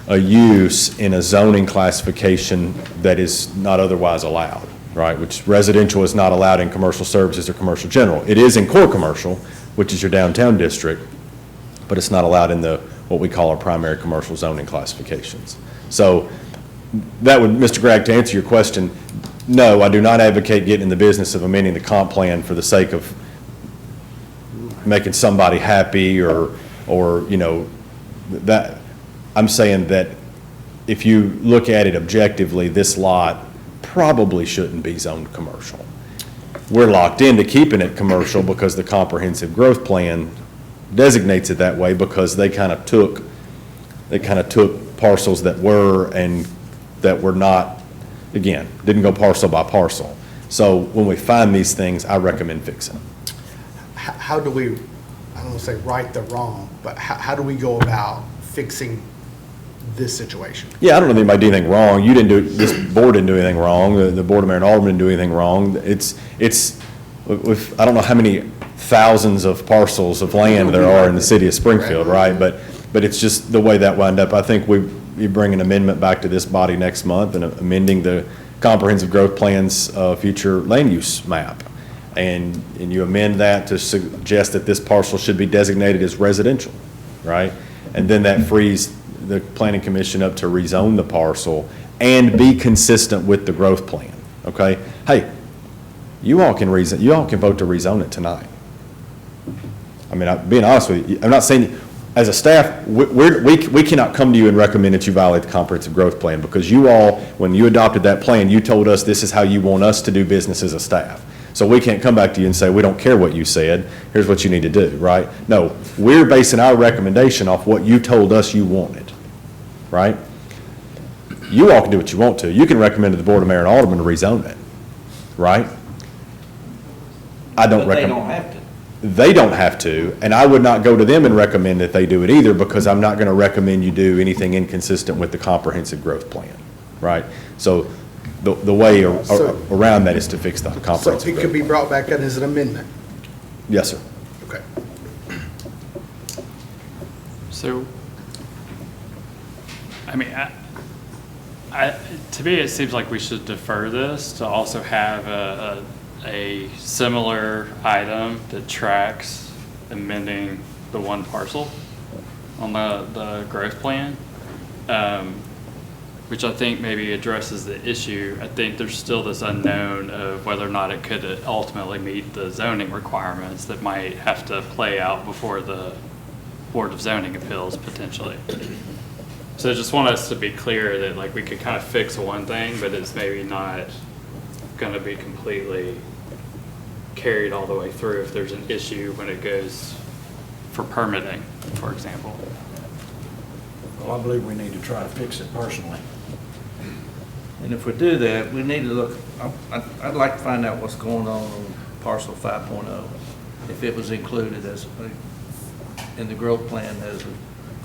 a use in a zoning classification that is not otherwise allowed. right? Which residential is not allowed in commercial services or commercial general. It is in core commercial, which is your downtown district, but it's not allowed in the, what we call our primary commercial zoning classifications. So that would, Mr. Gregg, to answer your question, no, I do not advocate getting in the business of amending the comp plan for the sake of making somebody happy or, you know, that, I'm saying that if you look at it objectively, this lot probably shouldn't be zoned commercial. We're locked into keeping it commercial because the comprehensive growth plan designates it that way because they kind of took parcels that were and that were not, again, didn't go parcel by parcel. So when we find these things, I recommend fixing them. How do we, I don't want to say right the wrong, but how do we go about fixing this situation? Yeah, I don't know if anybody did anything wrong. You didn't do, this board didn't do anything wrong. The Board of Mayor and Alderman didn't do anything wrong. I don't know how many thousands of parcels of land there are in the city of Springfield, right? But it's just the way that wound up. I think we bring an amendment back to this body next month and amending the comprehensive growth plan's future land use map. And you amend that to suggest that this parcel should be designated as residential, right? And then that frees the planning commission up to rezone the parcel and be consistent with the growth plan, okay? Hey, you all can vote to rezone it tonight. I mean, being honest with you, I'm not saying, as a staff, we cannot come to you and recommend that you violate the comprehensive growth plan because you all, when you adopted that plan, you told us this is how you want us to do business as a staff. So we can't come back to you and say, we don't care what you said, here's what you need to do, right? No, we're basing our recommendation off what you told us you wanted, right? You all can do what you want to. You can recommend to the Board of Mayor and Alderman to rezone it, right? I don't recommend. They don't have to. They don't have to, and I would not go to them and recommend that they do it either because I'm not going to recommend you do anything inconsistent with the comprehensive growth plan, right? So the way around that is to fix the comprehensive growth So it could be brought back in as an amendment? Yes, sir. Okay. So, I mean, to me, it seems like we should defer this to also have a similar item that tracks amending the one parcel on the growth plan, which I think maybe addresses the issue. I think there's still this unknown of whether or not it could ultimately meet the zoning requirements that might have to play out before the Board of Zoning Appeals potentially. So I just want us to be clear that like we could kind of fix one thing, but it's maybe not going to be completely carried all the way through if there's an issue when it goes for permitting, for example. Well, I believe we need to try to fix it personally. And if we do that, we need to look, I'd like to find out what's going on parcel 5.0, if it was included in the growth plan as a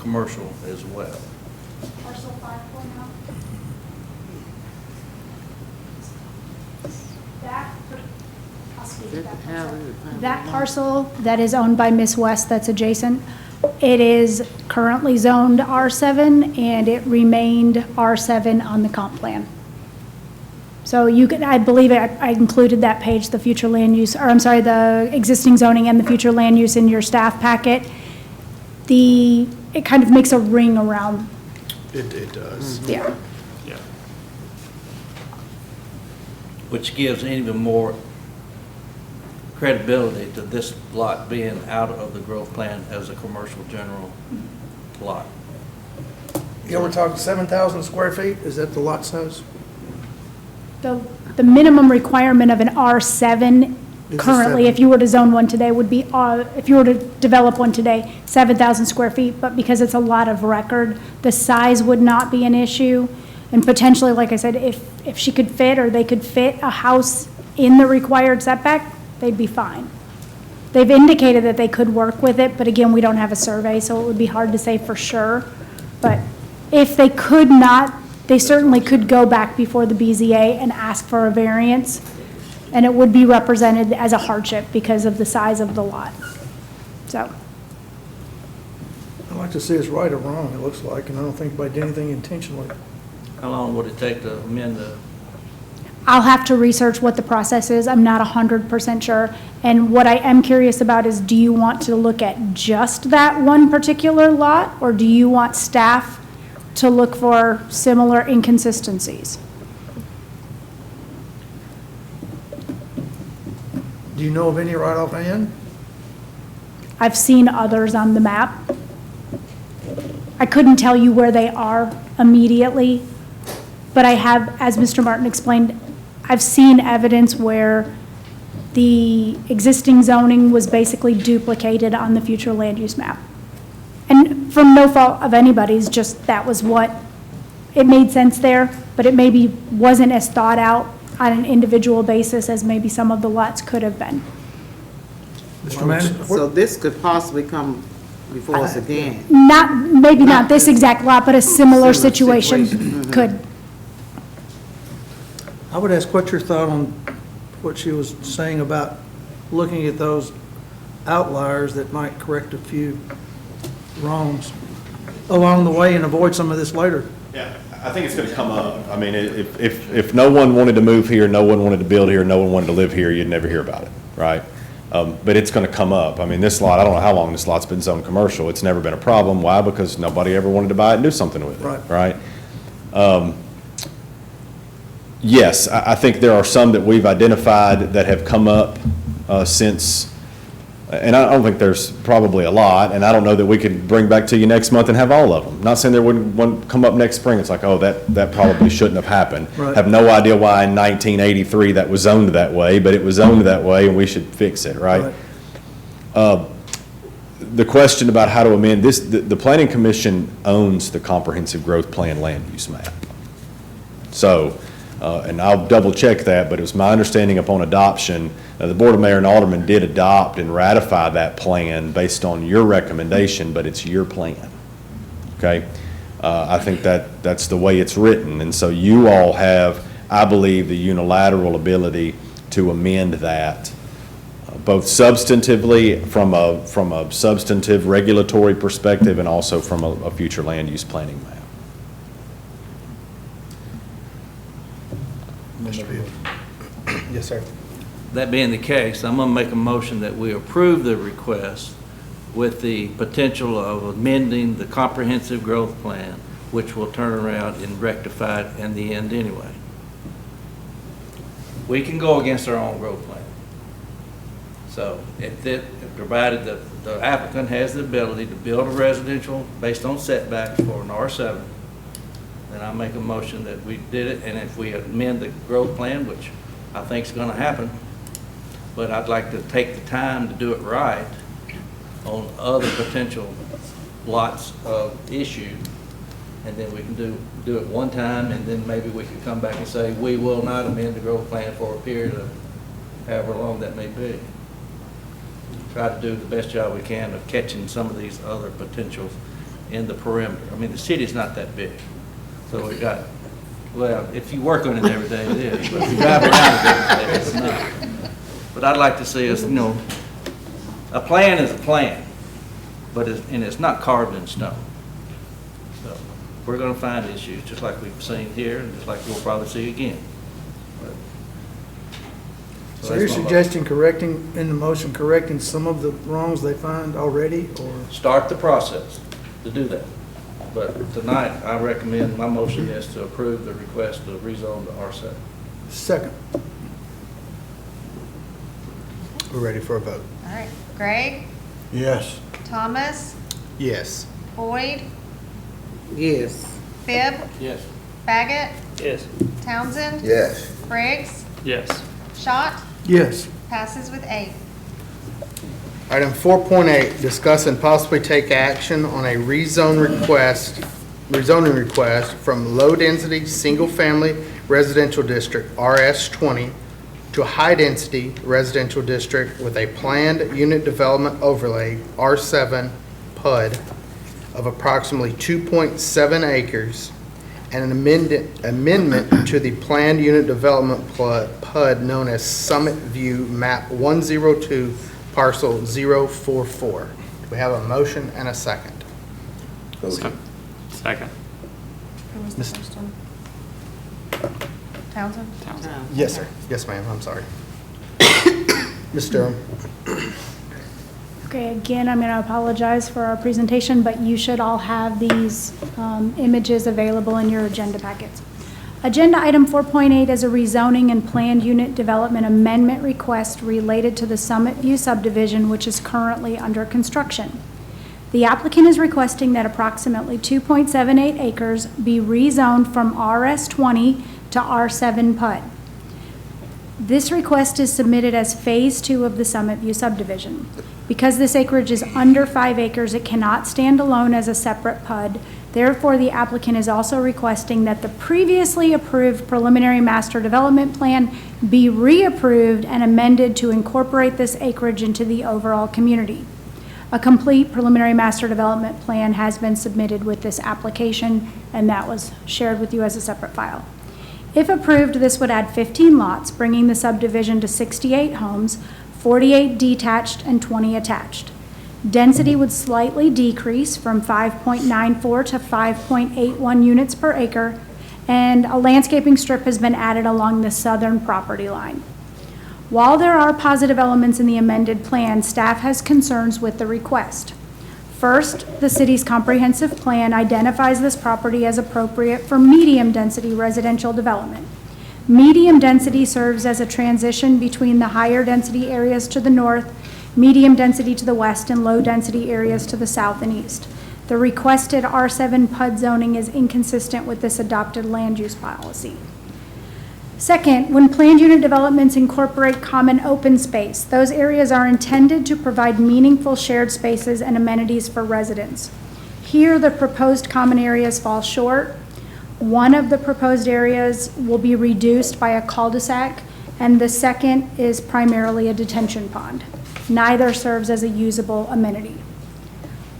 commercial as well. Parcel 5.0? That parcel that is owned by Miss West that's adjacent, it is currently zoned R7 and it remained R7 on the comp plan. So you could, I believe I included that page, the future land use, or I'm sorry, the existing zoning and the future land use in your staff packet. It kind of makes a ring around. It does. Yeah. Yeah. Which gives even more credibility to this lot being out of the growth plan as a commercial general lot. Yeah, we're talking 7,000 square feet, is that the lot size? The minimum requirement of an R7 currently, if you were to zone one today, would be, if you were to develop one today, 7,000 square feet, but because it's a lot of record, the size would not be an issue. And potentially, like I said, if she could fit or they could fit a house in the required setback, they'd be fine. They've indicated that they could work with it, but again, we don't have a survey, so it would be hard to say for sure. But if they could not, they certainly could go back before the BZA and ask for a variance, and it would be represented as a hardship because of the size of the lot. So. I'd like to see us right or wrong, it looks like, and I don't think anybody did anything intentionally. How long would it take to amend the I'll have to research what the process is. I'm not 100% sure. And what I am curious about is, do you want to look at just that one particular lot? Or do you want staff to look for similar inconsistencies? Do you know of any right offhand? I've seen others on the map. I couldn't tell you where they are immediately, but I have, as Mr. Martin explained, I've seen evidence where the existing zoning was basically duplicated on the future land use map. And from no fault of anybody's, just that was what, it made sense there, but it maybe wasn't as thought out on an individual basis as maybe some of the lots could have been. Mr. Manager? So this could possibly come before us again. Not, maybe not this exact lot, but a similar Similar situation situation. could. I would ask what your thought on what she was saying about looking at those outliers that might correct a few wrongs along the way and avoid some of this later. Yeah, I think it's going to come up. I mean, if no one wanted to move here, no one wanted to build here, no one wanted to live here, you'd never hear about it, right? But it's going to come up. I mean, this lot, I don't know how long this lot's been zoned commercial. It's never been a problem. Why? Because nobody ever wanted to buy it and do something with it, right? Yes, I think there are some that we've identified that have come up since, and I don't think there's probably a lot, and I don't know that we could bring back to you next month and have all of them. Not saying there wouldn't one come up next spring. It's like, oh, that probably shouldn't have happened. Right. Have no idea why in 1983 that was zoned that way, but it was zoned that way, and we should fix it, right? The question about how to amend this, the Planning Commission owns the Comprehensive Growth Plan land use map. So, and I'll double check that, but it was my understanding upon adoption, the Board of Mayor and Aldermen did adopt and ratify that plan based on your recommendation, but it's your plan, okay? I think that's the way it's written, and so you all have, I believe, the unilateral ability to amend that, both substantively from a substantive regulatory perspective and also from a future land use planning map. Mr. Field. Yes, sir. That being the case, I'm going to make a motion that we approve the request with the potential of amending the comprehensive growth plan, which will turn around and rectify it in the end anyway. We can go against our own growth plan. So if provided that the applicant has the ability to build a residential based on setbacks for an R7, then I make a motion that we did it, and if we amend the growth plan, which I think is going to happen, but I'd like to take the time to do it right on other potential lots of issue, and then we can do it one time, and then maybe we can come back and say, we will not amend the growth plan for a period of however long that may be. Try to do the best job we can of catching some of these other potentials in the perimeter. I mean, the city's not that big. So we got, well, if you work on it every day, it is. But if you drive around it every day, it's not. But I'd like to see us, a plan is a plan, but it's not carved in stone. So we're going to find issues, just like we've seen here, and just like we'll probably see again. So you're suggesting correcting some of the wrongs they find already, or? Start the process to do that. But tonight, I recommend, my motion is to approve the request to rezone to R7. Second. We're ready for a vote. All right. Gregg, Yes. Thomas, Yes. Boyd, Yes. Bibb, Yes. Baggett, Yes. Townsend, Yes. Briggs, Yes. Schott, Yes. passes with 8. Item 4.8, discuss and possibly take action on a rezoning request from low-density, single-family residential district, RS20, to high-density residential district with a planned unit development overlay, R7 PUD, of approximately 2.7 acres, and an amendment to the planned unit development PUD known as Summit View Map 102, Parcel 044. Do we have a motion and a second? Second. Who was the first one? Townsend? Yes, sir. Yes, ma'am, I'm sorry. Ms. Durham? Okay, again, I'm going to apologize for our presentation, but you should all have these images available in your agenda packets. Agenda item 4.8 is a rezoning and planned unit development amendment request related to the Summit View subdivision, which is currently under construction. The applicant is requesting that approximately 2.78 acres be rezoned from RS20 to R7 PUD. This request is submitted as Phase 2 of the Summit View subdivision. Because this acreage is under 5 acres, it cannot stand alone as a separate PUD. Therefore, the applicant is also requesting that the previously approved preliminary master development plan be reapproved and amended to incorporate this acreage into the overall community. A complete preliminary master development plan has been submitted with this application, and that was shared with you as a separate file. If approved, this would add 15 lots, bringing the subdivision to 68 homes, 48 detached and 20 attached. Density would slightly decrease from 5.94 to 5.81 units per acre, and a landscaping strip has been added along the southern property line. While there are positive elements in the amended plan, staff has concerns with the request. First, the city's comprehensive plan identifies this property as appropriate for medium-density residential development. Medium density serves as a transition between the higher density areas to the north, medium density to the west, and low density areas to the south and east. The requested R7 PUD zoning is inconsistent with this adopted land use policy. Second, when planned unit developments incorporate common open space, those areas are intended to provide meaningful shared spaces and amenities for residents. Here, the proposed common areas fall short. One of the proposed areas will be reduced by a cul-de-sac, and the second is primarily a detention pond. Neither serves as a usable amenity.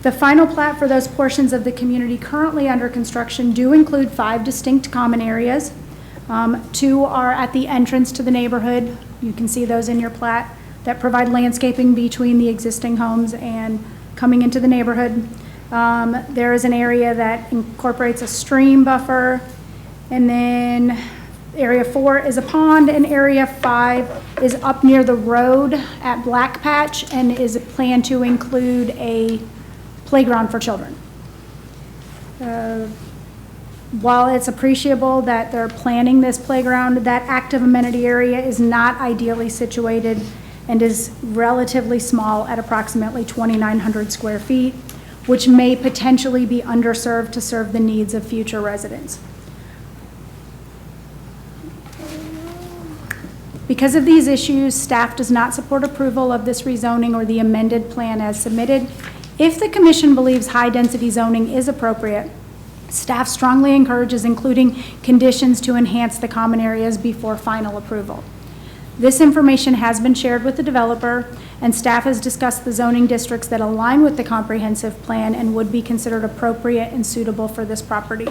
The final plat for those portions of the community currently under construction do include 5 distinct common areas. 2 are at the entrance to the neighborhood. You can see those in your plat that provide landscaping between the existing homes and coming into the neighborhood. There is an area that incorporates a stream buffer, and then area 4 is a pond, and area 5 is up near the road at Black Patch and is planned to include a playground for children. While it's appreciable that they're planning this playground, that active amenity area is not ideally situated and is relatively small at approximately 2,900 square feet, which may potentially be underserved to serve the needs of future residents. Because of these issues, staff does not support approval of this rezoning or the amended plan as submitted. If the commission believes high-density zoning is appropriate, staff strongly encourages including conditions to enhance the common areas before final approval. This information has been shared with the developer, and staff has discussed the zoning districts that align with the comprehensive plan and would be considered appropriate and suitable for this property.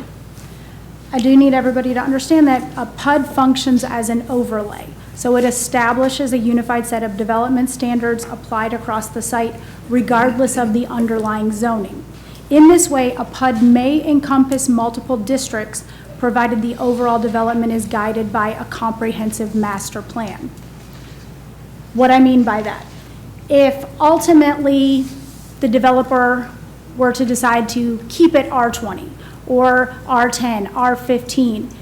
I do need everybody to understand that a PUD functions as an overlay. So it establishes a unified set of development standards applied across the site regardless of the underlying zoning. In this way, a PUD may encompass multiple districts provided the overall development is guided by a comprehensive master plan. What I mean by that, if ultimately the developer were to decide to keep it R20 or R10, R15,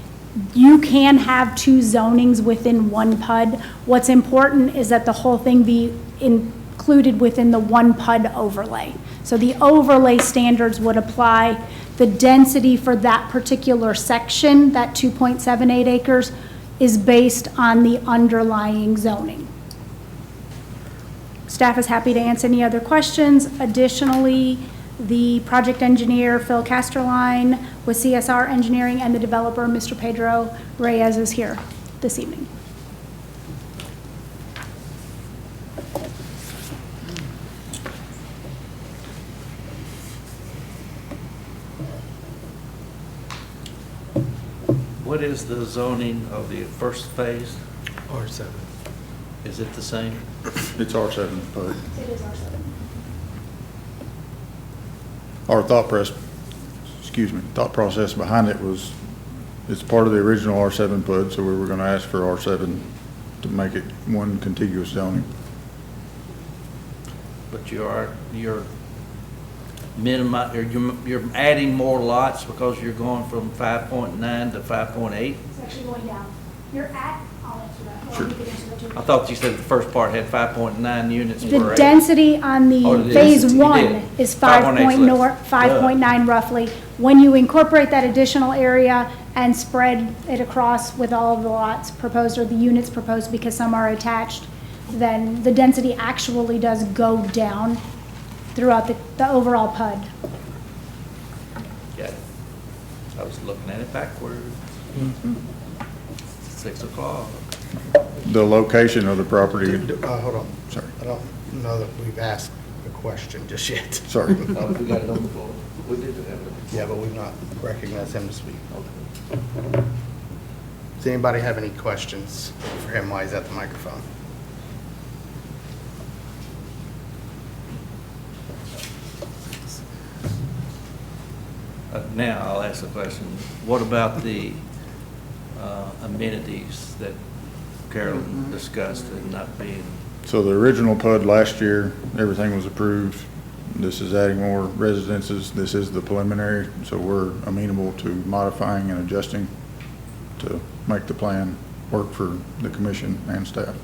you can have 2 zonings within one PUD. What's important is that the whole thing be included within the one PUD overlay. So the overlay standards would apply. The density for that particular section, that 2.78 acres, is based on the underlying zoning. Staff is happy to answer any other questions. Additionally, the project engineer, Phil Casterline, with CSR Engineering, and the developer, Mr. Pedro Reyes, is here this evening. What is the zoning of the first phase? R7. Is it the same? It's R7, but It is R7. our thought process behind it was it's part of the original R7 PUD, so we were gonna ask for R7 to make it one contiguous zoning. But you're you're adding more lots because you're going from 5.9 to 5.8? It's actually going down. You're at, I'll answer that. Well, you can answer that too. I thought you said the first part had 5.9 units per The acre. density on Oh, the the phase density, you one did. is 5.8 5.9 roughly. When you incorporate that additional area and spread it across with all of the lots proposed or the units proposed, because some are attached, then the density actually does go down throughout the overall PUD. Got it. I was looking at it backwards. 6 o'clock. The location of the property, Hold on. sorry, I don't know that we've asked a question just yet. sorry. Oh, we got it on the floor. We did have it. Yeah, but we've not recognized him to speak. Does anybody have any questions for him while he's at the microphone? Now I'll ask the question, what about the amenities that Carolyn discussed and not being, So the original PUD last year, everything was approved. This is adding more residences. This is the preliminary, so we're amenable to modifying and adjusting to make the plan work for the commission and staff.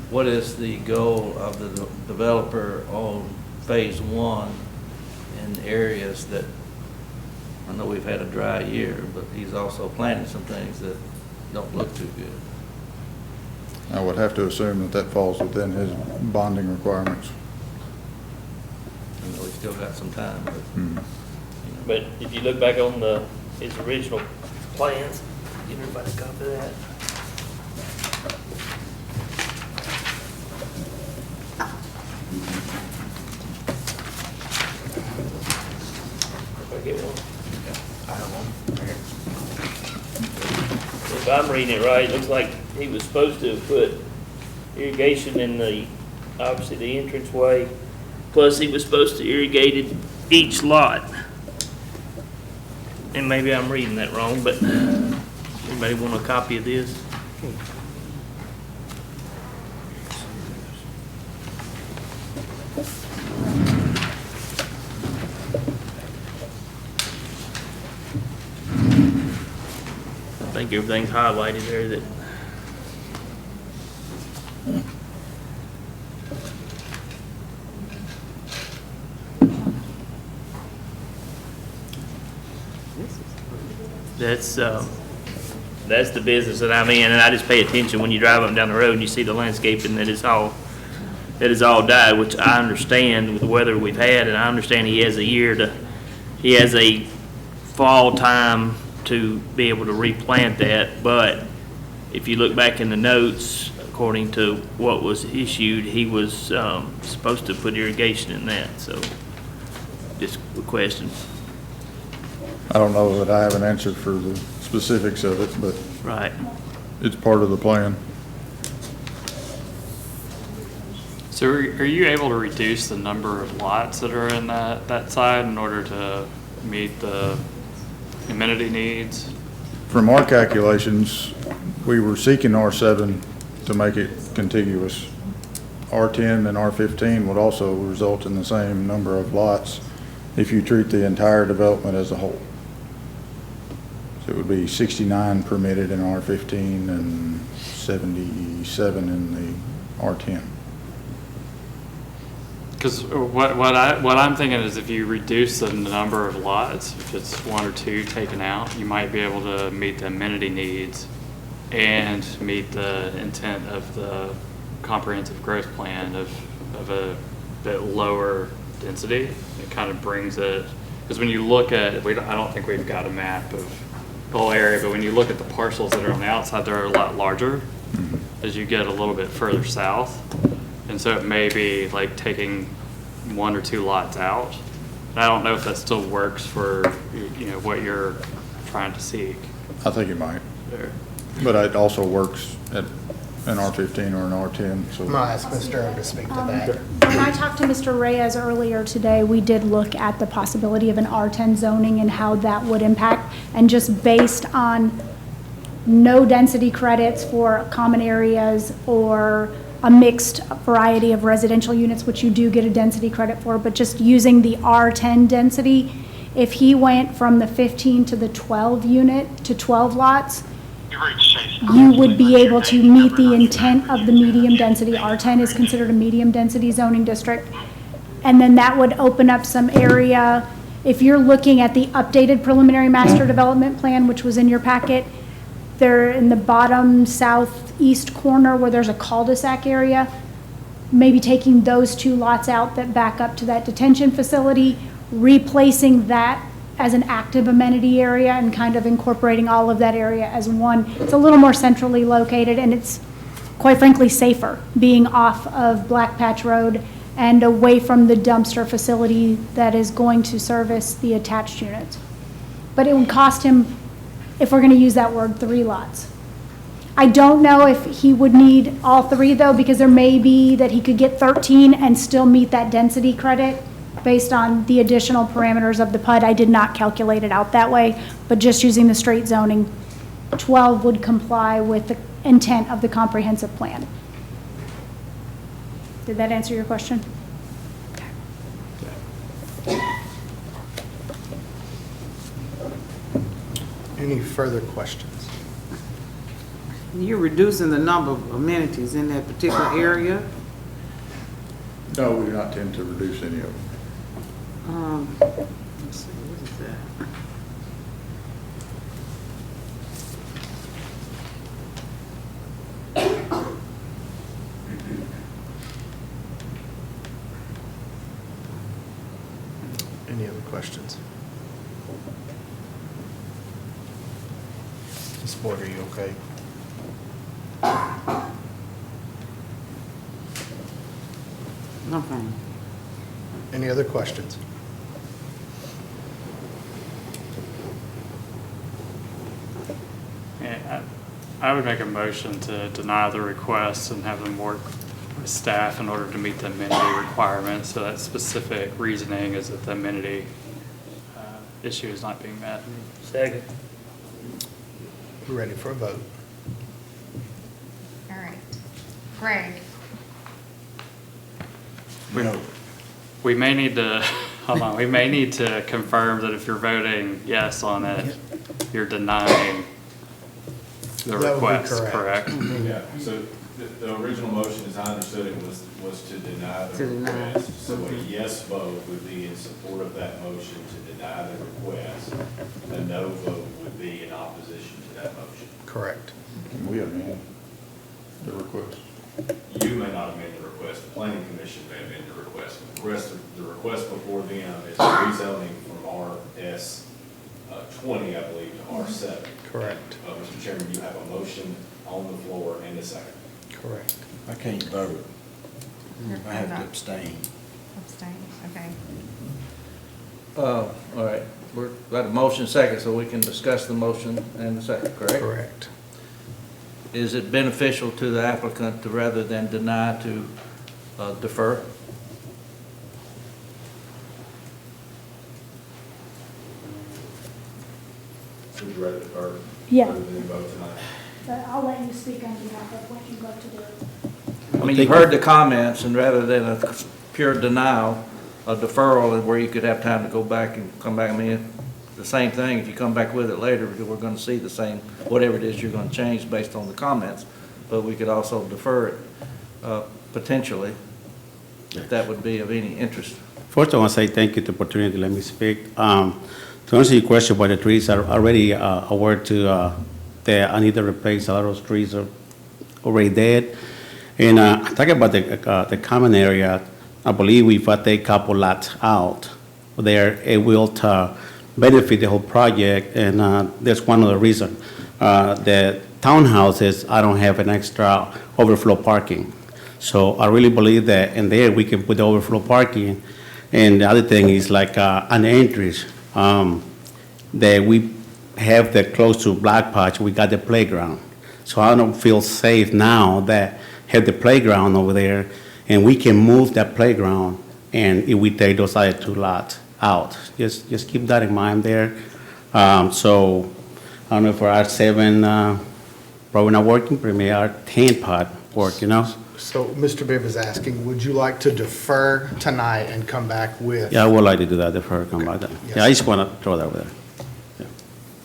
what is the goal of the developer on phase one in areas that, I know we've had a dry year, but he's also planting some things that don't look too good. I would have to assume that that falls within his bonding requirements. I know he's still got some time, but. But if you look back on his original plans, give everybody a copy of that. If I get one. I have one. If I'm reading it right, it looks like he was supposed to have put irrigation in obviously the entranceway, plus he was supposed to irrigate each lot. And maybe I'm reading that wrong, but anybody want a copy of this? I think everything's highlighted there that. That's the business that I'm in, and I just pay attention when you drive up and down the road and you see the landscaping that is all died, which I understand with the weather we've had, and I understand he has a fall time to be able to replant that, but if you look back in the notes, according to what was issued, he was supposed to put irrigation in that, so just a question. I don't know that I have an answer for the specifics of it, but Right. it's part of the plan. So are you able to reduce the number of lots that are in that side in order to meet the amenity needs? From our calculations, we were seeking R7 to make it contiguous. R10 and R15 would also result in the same number of lots if you treat the entire development as a whole. So it would be 69 permitted in R15 and 77 in the R10. Because what I'm thinking is if you reduce the number of lots, if it's 1 or 2 taken out, you might be able to meet the amenity needs and meet the intent of the comprehensive growth plan of a bit lower density. It kind of brings it, because when you look at, I don't think we've got a map of the whole area, but when you look at the parcels that are on the outside, they're a lot larger as you get a little bit further south. And so it may be like taking 1 or 2 lots out. And I don't know if that still works for, what you're trying to seek. I think it might. There. But it also works at an R15 or an R10, so. I'm going to ask Mr. Earl to speak to that. When I talked to Mr. Reyes earlier today, we did look at the possibility of an R10 zoning and how that would impact. And just based on no density credits for common areas or a mixed variety of residential units, which you do get a density credit for, but just using the R10 density, if he went from the 15 to the 12 unit to 12 lots, you would be able to meet the intent of the medium density. R10 is considered a medium density zoning district. And then that would open up some area. If you're looking at the updated preliminary master development plan, which was in your packet, there in the bottom southeast corner where there's a cul-de-sac area, maybe taking those 2 lots out that back up to that detention facility, replacing that as an active amenity area and kind of incorporating all of that area as one. It's a little more centrally located, and it's quite frankly safer being off of Black Patch Road and away from the dumpster facility that is going to service the attached units. But it would cost him, if we're going to use that word, 3 lots. I don't know if he would need all 3 though, because there may be that he could get 13 and still meet that density credit based on the additional parameters of the PUD. I did not calculate it out that way, but just using the straight zoning, 12 would comply with the intent of the comprehensive plan. Did that answer your question? Any further questions? You're reducing the number of amenities in that particular area? No, we do not tend to reduce any of them. Let's see, what is that? Any other questions? Ms. Boyd, are you okay? No problem. Any other questions? Yeah, I would make a motion to deny the request and have them work with staff in order to meet the amenity requirements. So that specific reasoning is that the amenity issue is not being met. Second. We're ready for a vote. All right. Greg, We may need to, hold on, we may need to confirm that if you're voting yes on it, you're denying the That would be request, correct? Yeah, so the original motion, as I understood it, was to deny the request. So a yes vote would be in support of that motion to deny the request. A no vote would be in opposition to that motion. Correct. Can we amend the request? You may not amend the request, the planning commission may amend the request. The request before them is rezoning from RS 20, I believe, to R7. Correct. Mr. Chairman, you have a motion on the floor and a second. Correct. I can't vote. I have to abstain. abstain, okay. All right, we're got a motion second, so we can discuss the motion and the second, correct? Correct. Is it beneficial to the applicant to, rather than deny, to defer? Would you rather defer? Yeah. Rather than vote tonight? But I'll let you speak on behalf of what you vote to do. I mean, you've heard the comments, and rather than a pure denial, a deferral is where you could have time to go back and come back. I mean, the same thing, if you come back with it later, we're gonna see the same, whatever it is you're gonna change based on the comments, but we could also defer it, potentially, if that would be of any interest. First, I want to say thank you for the opportunity to let me speak. To answer your question about the trees, I'm already aware to that I need to replace a lot of those trees are already dead. And talking about the common area, I believe if I take a couple lots out there, it will benefit the whole project. And that's one of the reasons. The townhouses, I don't have an extra overflow parking. So I really believe that in there we can put the overflow parking. And the other thing is like an entrance that we have the close to Black Patch, we got the playground. So I don't feel safe now that have the playground over there, and we can move that playground, and if we take those other two lots out. Just keep that in mind there. So I don't know if our R7 probably not working, but maybe our 10 pod work, you know? So Mr. Bibb is asking, would you like to defer tonight and come back with? Yeah, I would like to do that, defer, come back then. Yeah, I just want to throw that over there.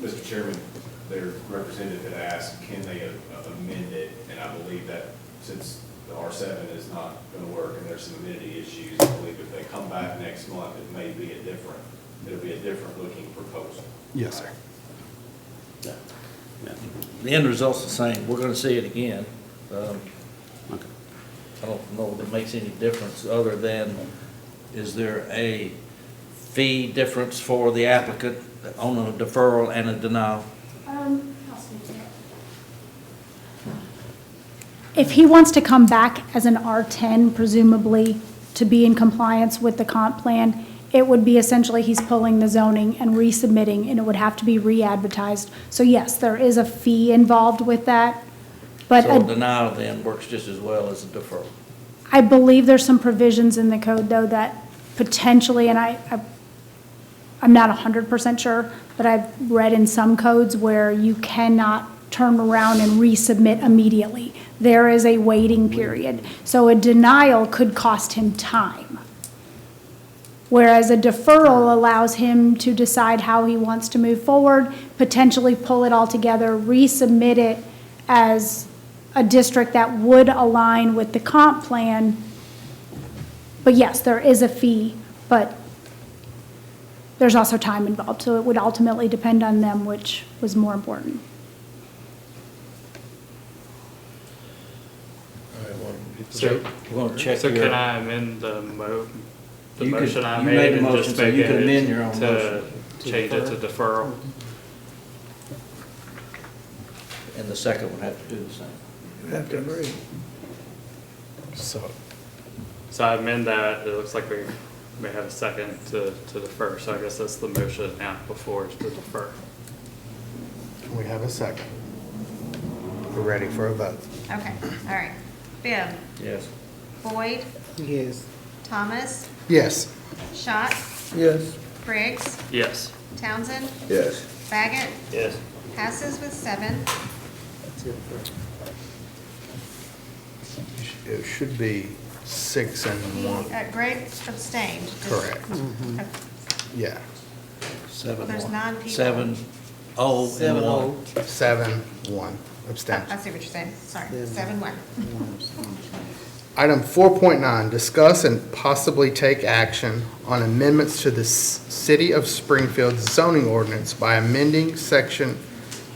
Mr. Chairman, their representative had asked, can they amend it? And I believe that since the R7 is not going to work and there's some amenity issues, I believe if they come back next month, it'll be a different looking proposal. Yes, sir. The end result's the same. We're gonna see it again. I don't know if it makes any difference other than, is there a fee difference for the applicant on a deferral and a denial? If he wants to come back as an R10, presumably to be in compliance with the comp plan, it would be essentially he's pulling the zoning and resubmitting, and it would have to be re-advertised. So yes, there is a fee involved with that, but So a denial then works just as well as a deferral. I believe there's some provisions in the code, though, that potentially, and I'm not 100% sure, but I've read in some codes where you cannot turn around and resubmit immediately. There is a waiting period. So a denial could cost him time, whereas a deferral allows him to decide how he wants to move forward, potentially pull it all together, resubmit it as a district that would align with the comp plan. But yes, there is a fee, but there's also time involved, so it would ultimately depend on them which was more important. So, we're gonna check so your- can I amend the You could- motion I you made made the and motion, just so make you could amend it your own to motion. change it to deferral? And the second would have to do the same. You have to agree. So, So I amend that, it looks like we may have a second to defer, so I guess that's the motion now before is to defer. can we have a second? We're ready for a vote. Okay, all right. Bibb, Yes. Boyd, Yes. Thomas, Yes. Schott, Yes. Briggs, Yes. Townsend, Yes. Baggett, Yes. passes with 7. It should be 6 and 1. Greg abstained. Correct. Okay. Yeah. Well, there's 9 people. 7-0 and 1. 7, 1 Oh, abstention. I see what you're saying. Sorry, 7-1. Item 4.9, discuss and possibly take action on amendments to the City of Springfield zoning ordinance by amending section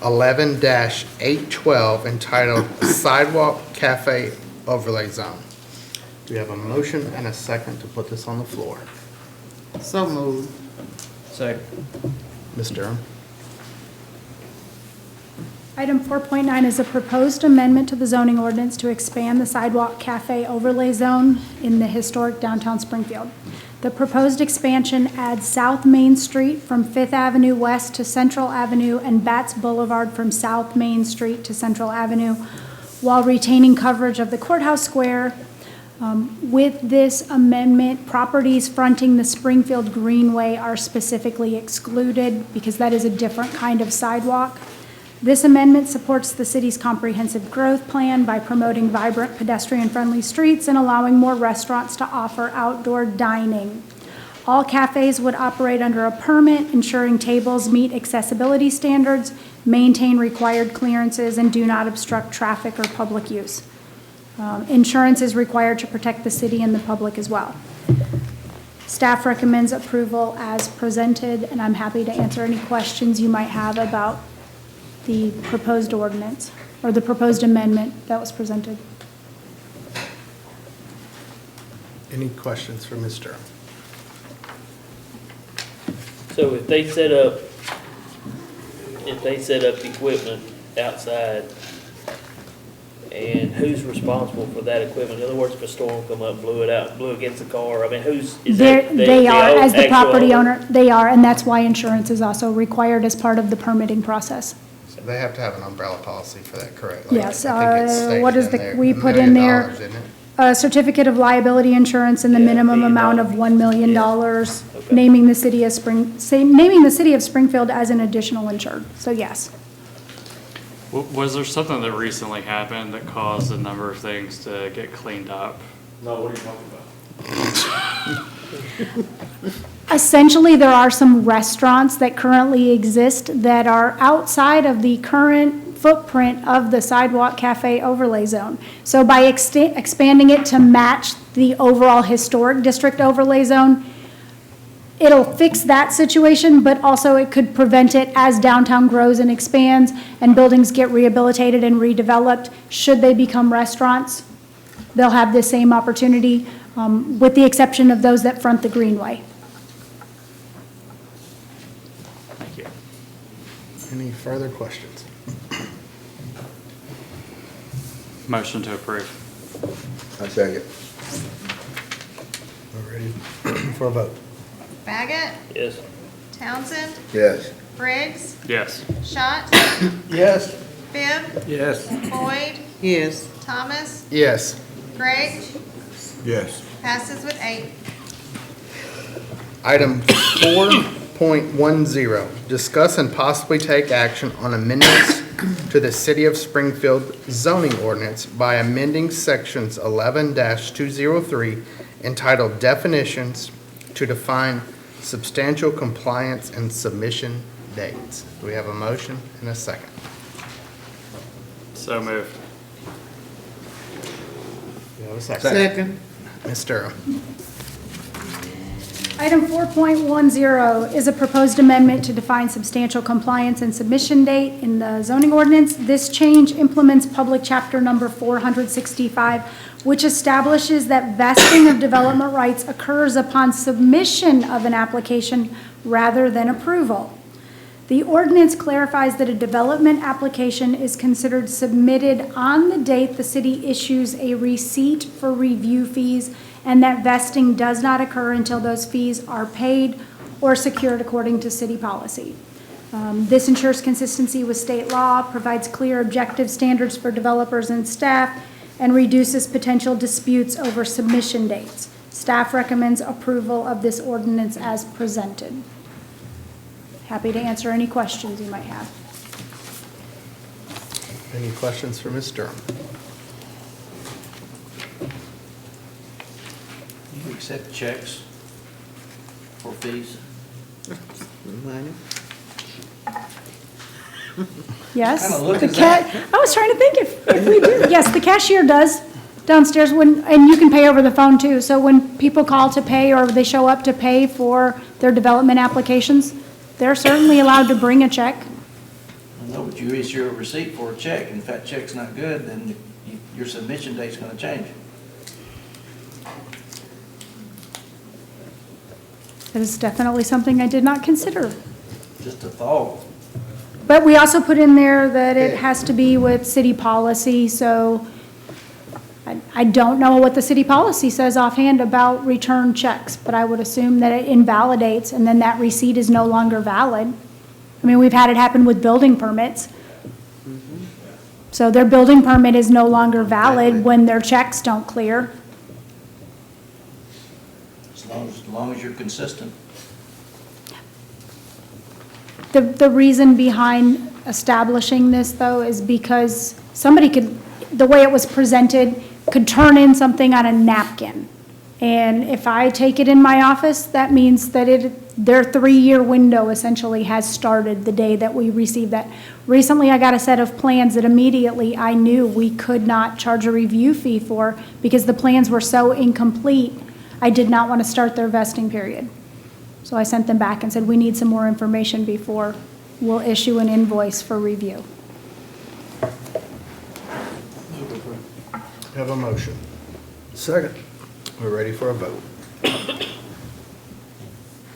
11-812 entitled Sidewalk Cafe Overlay Zone. Do we have a motion and a second to put this on the floor? So moved. Second. Ms. Durham? Item 4.9 is a proposed amendment to the zoning ordinance to expand the sidewalk cafe overlay zone in the historic downtown Springfield. The proposed expansion adds South Main Street from Fifth Avenue West to Central Avenue and Batts Boulevard from South Main Street to Central Avenue, while retaining coverage of the courthouse square. With this amendment, properties fronting the Springfield Greenway are specifically excluded because that is a different kind of sidewalk. This amendment supports the city's comprehensive growth plan by promoting vibrant pedestrian-friendly streets and allowing more restaurants to offer outdoor dining. All cafes would operate under a permit, ensuring tables meet accessibility standards, maintain required clearances, and do not obstruct traffic or public use. Insurance is required to protect the city and the public as well. Staff recommends approval as presented, and I'm happy to answer any questions you might have about the proposed ordinance or the proposed amendment that was presented. Any questions for Ms. Durham? So if they set up equipment outside, and who's responsible for that equipment? In other words, if a storm come up, blew it out, blew against the car, I mean, They are, as the actual property owner, they are, and that's why insurance is also required as part of the permitting process. They have to have an umbrella policy for that, correct? Like, Yes, I think it's stated what is in the, there, we $1 put in million, there, isn't it? a certificate of liability insurance in the minimum amount of $1 million, naming the city of Springfield as an additional insured. So yes. Was there something that recently happened that caused a number of things to get cleaned up? No, what are you talking about? Essentially, there are some restaurants that currently exist that are outside of the current footprint of the sidewalk cafe overlay zone. So by expanding it to match the overall historic district overlay zone, it'll fix that situation, but also it could prevent it as downtown grows and expands and buildings get rehabilitated and redeveloped. Should they become restaurants, they'll have the same opportunity, with the exception of those that front the greenway. Thank you. Any further questions? Motion to approve. I second. We're ready for a vote. Baggett? Yes. Townsend? Yes. Briggs? Yes. Schott? Yes. Bibb? Yes. Boyd? Yes. Thomas? Yes. Gregg? Yes. Passes with 8. Item 4.10, discuss and possibly take action on amendments to the City of Springfield zoning ordinance by amending sections 11-203 entitled Definitions to define substantial compliance and submission dates. Do we have a motion and a second? So moved. Do we have a second? Second. Ms. Durham. Item 4.10 is a proposed amendment to define substantial compliance and submission date in the zoning ordinance. This change implements public chapter number 465, which establishes that vesting of development rights occurs upon submission of an application rather than approval. The ordinance clarifies that a development application is considered submitted on the date the city issues a receipt for review fees, and that vesting does not occur until those fees are paid or secured according to city policy. This ensures consistency with state law, provides clear objective standards for developers and staff, and reduces potential disputes over submission dates. Staff recommends approval of this ordinance as presented. Happy to answer any questions you might have. Any questions for Ms. Durham? You accept checks for fees? Money. Yes? Kinda look The at that. I was trying to think if we do. Yes, the cashier does downstairs and you can pay over the phone too. So when people call to pay or they show up to pay for their development applications, they're certainly allowed to bring a check. No, but you issue a receipt for a check, and if that check's not good, then your submission date's gonna change. That is definitely something I did not consider. Just a thought. But we also put in there that it has to be with city policy, so I don't know what the city policy says offhand about return checks, but I would assume that it invalidates and then that receipt is no longer valid. I mean, we've had it happen with building permits. So their building permit is no longer valid when their checks don't clear. As long as you're consistent. The reason behind establishing this, though, is because somebody could, the way it was presented, could turn in something on a napkin. And if I take it in my office, that means that their 3-year window essentially has started the day that we receive that. Recently, I got a set of plans that immediately I knew we could not charge a review fee for because the plans were so incomplete, I did not want to start their vesting period. So I sent them back and said, we need some more information before we'll issue an invoice for review. Have a motion. Second. We're ready for a vote.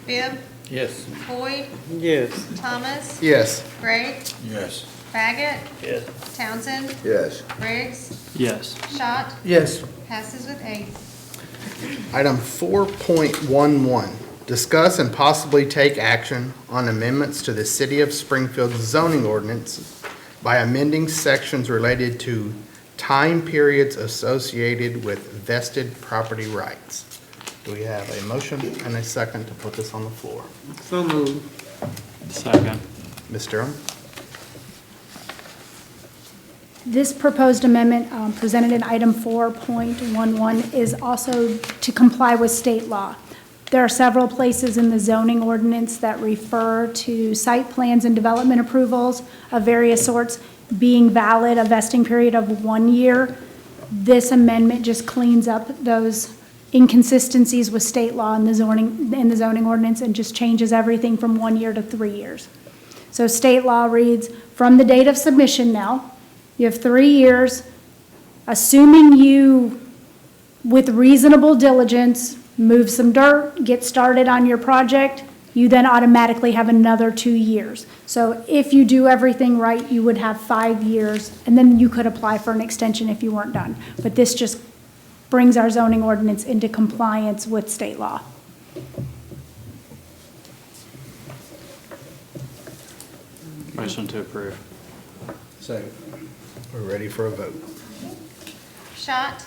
Bibb? Yes. Boyd? Yes. Thomas? Yes. Gregg? Yes. Baggett? Yes. Townsend? Yes. Briggs? Yes. Schott? Yes. Passes with 8. Item 4.11, discuss and possibly take action on amendments to the City of Springfield zoning ordinance by amending sections related to time periods associated with vested property rights. Do we have a motion and a second to put this on the floor? So moved. Second. Ms. Durham? This proposed amendment presented in item 4.11 is also to comply with state law. There are several places in the zoning ordinance that refer to site plans and development approvals of various sorts being valid, a vesting period of 1 year. This amendment just cleans up those inconsistencies with state law in the zoning ordinance and just changes everything from 1 year to 3 years. So state law reads, from the date of submission now, you have 3 years, assuming you, with reasonable diligence, move some dirt, get started on your project, you then automatically have another 2 years. So if you do everything right, you would have 5 years, and then you could apply for an extension if you weren't done. But this just brings our zoning ordinance into compliance with state law. Motion to approve. Second. We're ready for a vote. Schott,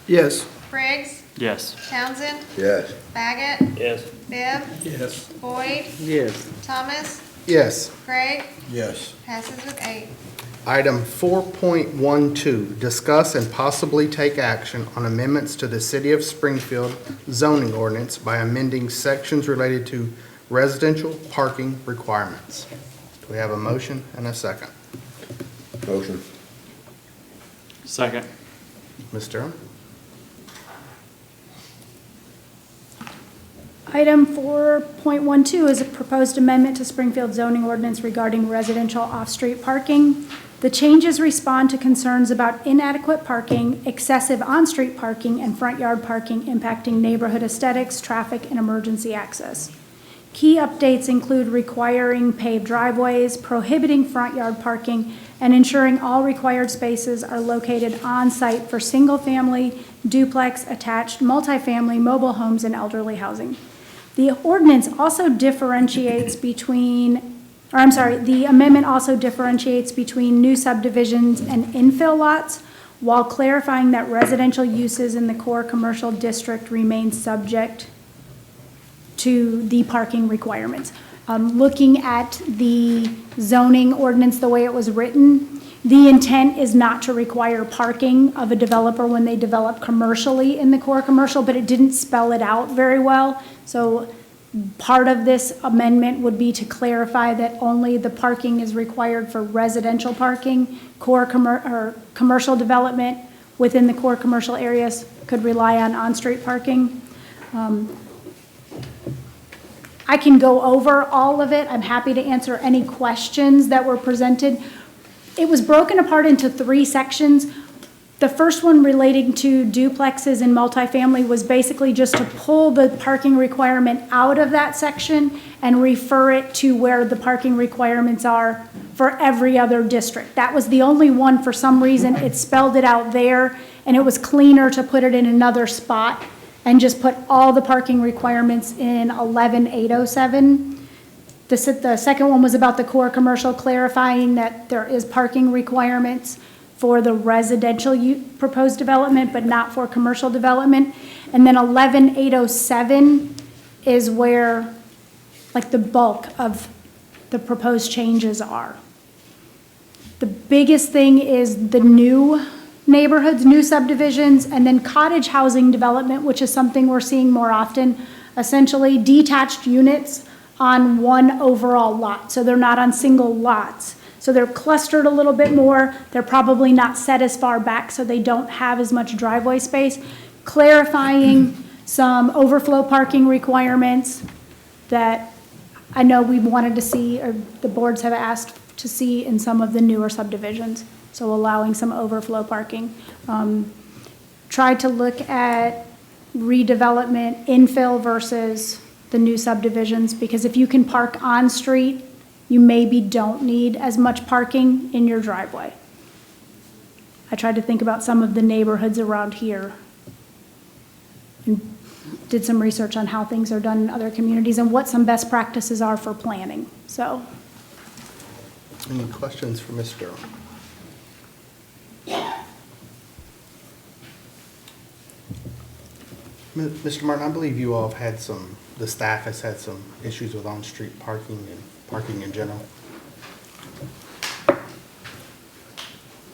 Yes. Briggs, Yes. Townsend, Yes. Baggett, Yes. Bibb, Yes. Boyd, Yes. Thomas, Yes. Craig, Yes. passes with 8. Item 4.12, discuss and possibly take action on amendments to the City of Springfield zoning ordinance by amending sections related to residential parking requirements. Do we have a motion and a second? Motion. Second. Ms. Durham? Item 4.12 is a proposed amendment to Springfield zoning ordinance regarding residential off-street parking. The changes respond to concerns about inadequate parking, excessive on-street parking, and front yard parking impacting neighborhood aesthetics, traffic, and emergency access. Key updates include requiring paved driveways, prohibiting front yard parking, and ensuring all required spaces are located on-site for single-family, duplex, attached, multifamily, mobile homes, and elderly housing. The ordinance also differentiates the amendment also differentiates between new subdivisions and infill lots while clarifying that residential uses in the core commercial district remain subject to the parking requirements. Looking at the zoning ordinance, the way it was written, the intent is not to require parking of a developer when they develop commercially in the core commercial, but it didn't spell it out very well. So part of this amendment would be to clarify that only the parking is required for residential parking. Commercial development within the core commercial areas could rely on on-street parking. I can go over all of it. I'm happy to answer any questions that were presented. It was broken apart into 3 sections. The first one relating to duplexes and multifamily was basically just to pull the parking requirement out of that section and refer it to where the parking requirements are for every other district. That was the only one, for some reason, it spelled it out there, and it was cleaner to put it in another spot and just put all the parking requirements in 11807. The second one was about the core commercial, clarifying that there is parking requirements for the residential proposed development, but not for commercial development. And then 11807 is where, like, the bulk of the proposed changes are. The biggest thing is the new neighborhoods, new subdivisions, and then cottage housing development, which is something we're seeing more often. Essentially, detached units on one overall lot, so they're not on single lots. So they're clustered a little bit more. They're probably not set as far back, so they don't have as much driveway space. Clarifying some overflow parking requirements that I know we wanted to see, or the boards have asked to see in some of the newer subdivisions. So allowing some overflow parking. Tried to look at redevelopment infill versus the new subdivisions, because if you can park on street, you maybe don't need as much parking in your driveway. I tried to think about some of the neighborhoods around here and did some research on how things are done in other communities and what some best practices are for planning. So Any questions for Mr. Durham? Mr. Martin, I believe you all have had the staff has had some issues with on-street parking and parking in general.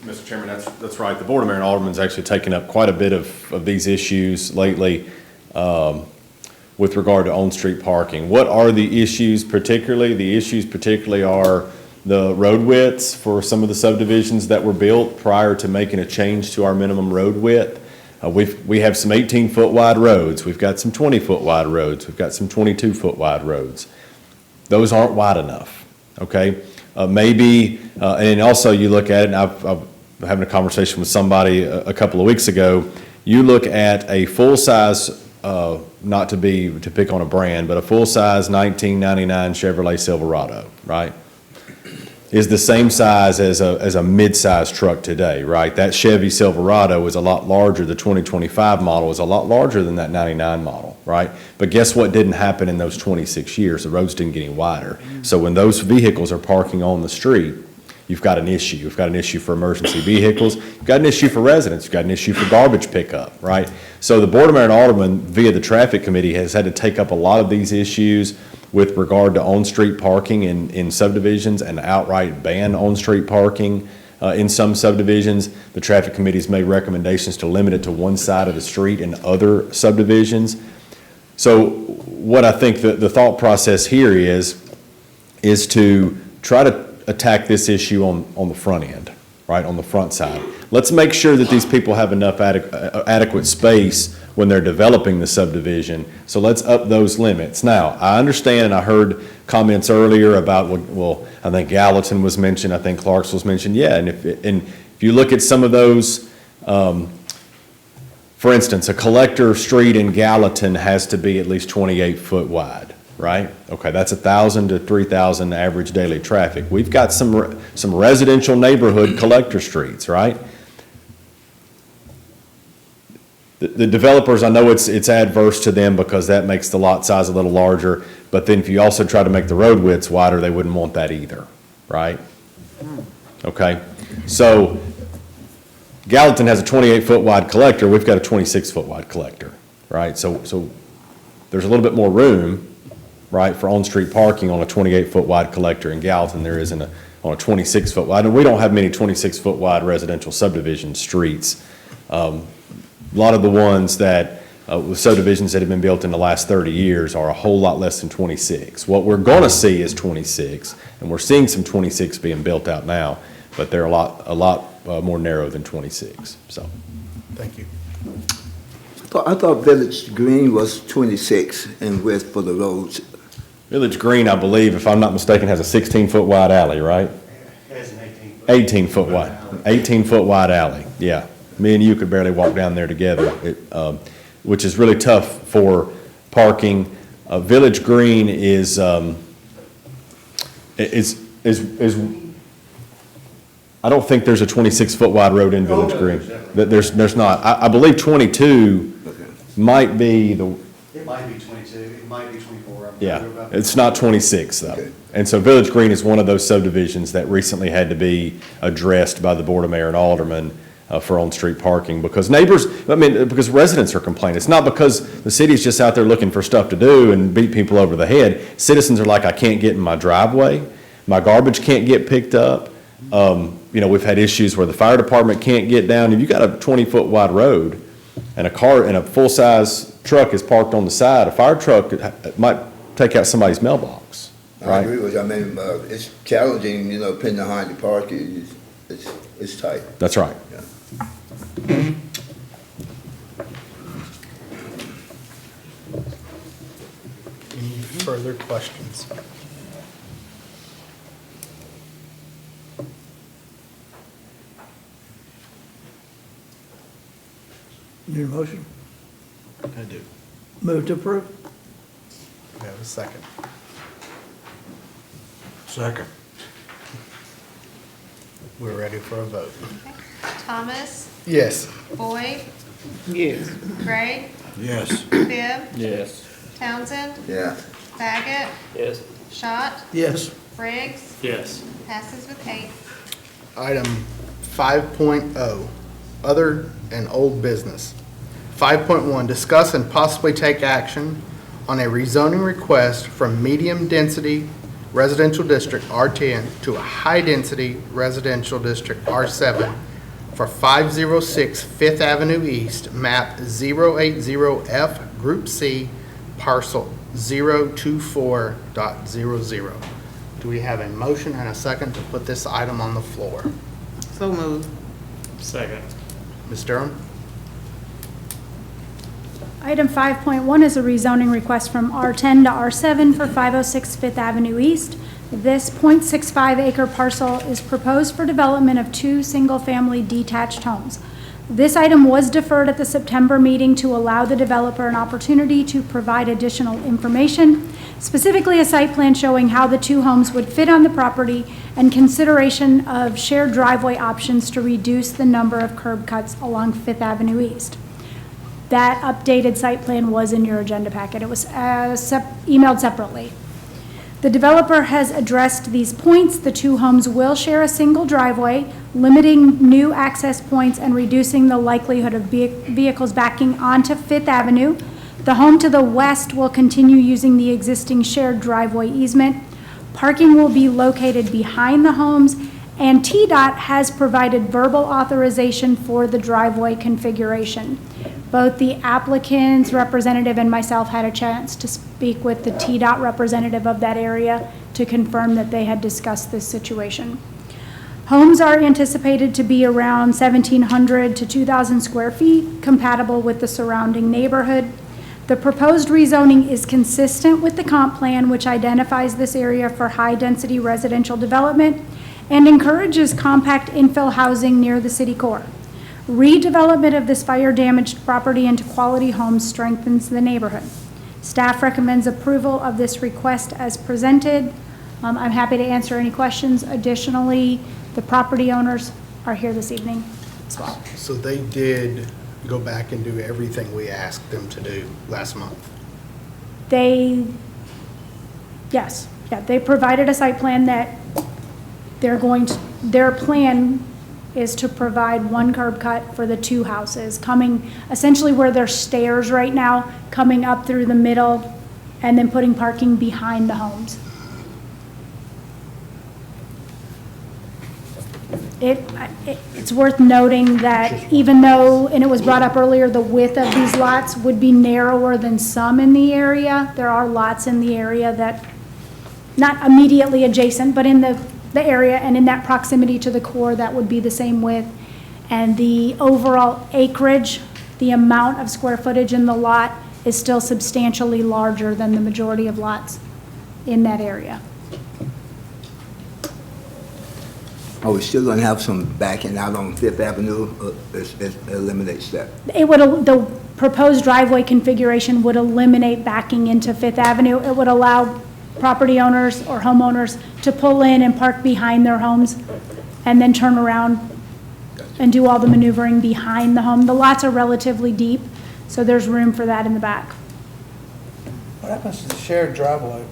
Mr. Chairman, that's right. The Board of Mayor and Alderman's actually taken up quite a bit of these issues lately with regard to on-street parking. What are the issues particularly? The issues particularly are the road widths for some of the subdivisions that were built prior to making a change to our minimum road width. We have some 18-foot wide roads. We've got some 20-foot wide roads. We've got some 22-foot wide roads. Those aren't wide enough, okay? Maybe, and also you look at it, and I've having a conversation with somebody a couple of weeks ago, you look at a full-size, not to pick on a brand, but a full-size 1999 Chevrolet Silverado, right? Is the same size as a mid-size truck today, right? That Chevy Silverado is a lot larger. The 2025 model is a lot larger than that 99 model, right? But guess what didn't happen in those 26 years? The roads didn't get any wider. So when those vehicles are parking on the street, you've got an issue. You've got an issue for emergency vehicles. You've got an issue for residents. You've got an issue for garbage pickup, right? So the Board of Mayor and Alderman, via the Traffic Committee, has had to take up a lot of these issues with regard to on-street parking in subdivisions and outright ban on-street parking in some subdivisions. The Traffic Committee's made recommendations to limit it to one side of the street in other subdivisions. So what I think the thought process here is to try to attack this issue on the front end, right, on the front side. Let's make sure that these people have enough adequate space when they're developing the subdivision, so let's up those limits. Now, I understand, and I heard comments earlier about, well, I think Gallatin was mentioned, I think Clarksville was mentioned, yeah, and if you look at some of those, for instance, a collector street in Gallatin has to be at least 28 foot wide, right? Okay, that's 1,000 to 3,000 average daily traffic. We've got some residential neighborhood collector streets, right? The developers, I know it's adverse to them because that makes the lot size a little larger, but then if you also try to make the road widths wider, they wouldn't want that either, right? Okay, so Gallatin has a 28-foot wide collector, we've got a 26-foot wide collector, right? So there's a little bit more room, right, for on-street parking on a 28-foot wide collector in Gallatin there is on a 26-foot wide, and we don't have many 26-foot wide residential subdivision streets. A lot of the ones that, with subdivisions that have been built in the last 30 years are a whole lot less than 26. What we're going to see is 26, and we're seeing some 26 being built out now, but they're a lot more narrow than 26, so. Thank you. I thought Village Green was 26 in width for the roads. Village Green, I believe, if I'm not mistaken, has a 16-foot wide alley, right? It has an 18-foot wide. 18-foot wide alley, yeah. Me and you could barely walk down there together, which is really tough for parking. Village Green is I don't think there's a 26-foot wide road in Village Green. There's not. I believe 22 might be the. It might be 22, it might be 24. Yeah, it's not 26 though. Okay. And so Village Green is one of those subdivisions that recently had to be addressed by the Board of Mayor and Aldermen for on-street parking because because residents are complaining. It's not because the city's just out there looking for stuff to do and beat people over the head. Citizens are like, I can't get in my driveway. My garbage can't get picked up. We've had issues where the fire department can't get down. If you got a 20-foot wide road and a car and a full-size truck is parked on the side, a fire truck might take out somebody's mailbox, right? I agree with you. I mean, it's challenging, depending on how you park it. It's tight. That's right. Yeah. Any further questions? Need a motion? I do. Move to approve? We have a second. Second. We're ready for a vote. Thomas, Yes. Boyd, Yes. Gray, Yes. Bibb, Yes. Townsend, Yeah. Baggett, Yes. Schott, Yes. Briggs? Yes. Passes with 8. Item 5.0, other and old business. 5.1, discuss and possibly take action on a rezoning request from medium-density residential district R10 to a high-density residential district R7 for 506 Fifth Avenue East, map 080F, Group C, parcel 024.00. Do we have a motion and a second to put this item on the floor? So moved. Second. Ms. Durham? Item 5.1 is a rezoning request from R10 to R7 for 506 Fifth Avenue East. This .65 acre parcel is proposed for development of 2 single-family detached homes. This item was deferred at the September meeting to allow the developer an opportunity to provide additional information, specifically a site plan showing how the 2 homes would fit on the property and consideration of shared driveway options to reduce the number of curb cuts along Fifth Avenue East. That updated site plan was in your agenda packet. It was emailed separately. The developer has addressed these points. The 2 homes will share a single driveway, limiting new access points and reducing the likelihood of vehicles backing onto Fifth Avenue. The home to the west will continue using the existing shared driveway easement. Parking will be located behind the homes, and TDOT has provided verbal authorization for the driveway configuration. Both the applicant's representative and myself had a chance to speak with the TDOT representative of that area to confirm that they had discussed this situation. Homes are anticipated to be around 1,700 to 2,000 square feet, compatible with the surrounding neighborhood. The proposed rezoning is consistent with the comp plan, which identifies this area for high-density residential development and encourages compact infill housing near the city core. Redevelopment of this fire-damaged property into quality homes strengthens the neighborhood. Staff recommends approval of this request as presented. I'm happy to answer any questions. Additionally, the property owners are here this evening as well. So they did go back and do everything we asked them to do last month? They provided a site plan that their plan is to provide 1 curb cut for the 2 houses, coming essentially where there's stairs right now, coming up through the middle, and then putting parking behind the homes. It's worth noting that even though, and it was brought up earlier, the width of these lots would be narrower than some in the area, there are lots in the area that, not immediately adjacent, but in the area and in that proximity to the core, that would be the same width. And the overall acreage, the amount of square footage in the lot is still substantially larger than the majority of lots in that area. Are we still gonna have some backing out on Fifth Avenue? It eliminates that. The proposed driveway configuration would eliminate backing into Fifth Avenue. It would allow property owners or homeowners to pull in and park behind their homes and then turn around and do all the maneuvering behind the home. The lots are relatively deep, so there's room for that in the back. What happens to the shared driveway?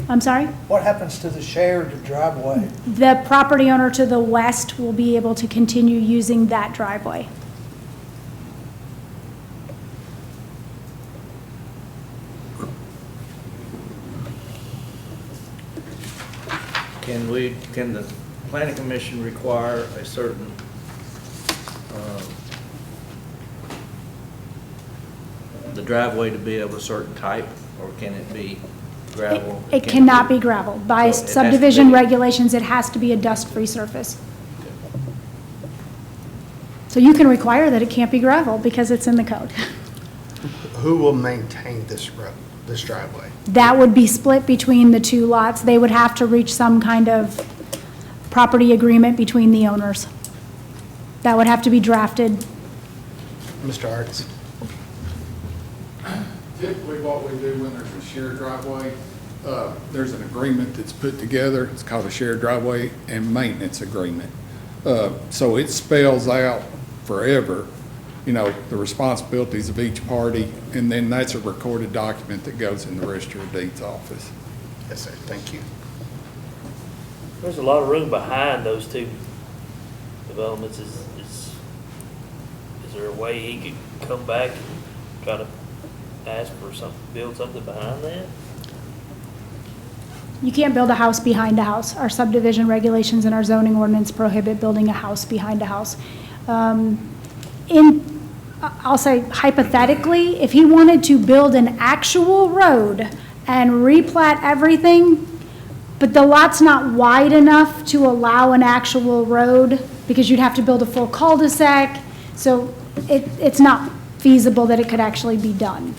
I'm sorry? What happens to the shared driveway? The property owner to the west will be able to continue using that driveway. Can the planning commission require a certain, the driveway to be of a certain type, or can it be gravel? It cannot be gravel. By So it has to subdivision be- regulations, it has to be a dust-free surface. So you can require that it can't be gravel because it's in the code. Who will maintain this road, this driveway? That would be split between the 2 lots. They would have to reach some kind of property agreement between the owners. That would have to be drafted. Mr. Arts? Typically, what we do when there's a shared driveway, there's an agreement that's put together. It's called a shared driveway and maintenance agreement. So it spells out forever, the responsibilities of each party, and then that's a recorded document that goes in the Register of Deeds office. Yes, sir. Thank you. There's a lot of room behind those two developments. Is there a way he could come back and try to ask for build something behind that? You can't build a house behind a house. Our subdivision regulations and our zoning ordinance prohibit building a house behind a house. I'll say hypothetically, if he wanted to build an actual road and replat everything, but the lot's not wide enough to allow an actual road, because you'd have to build a full cul-de-sac, so it's not feasible that it could actually be done.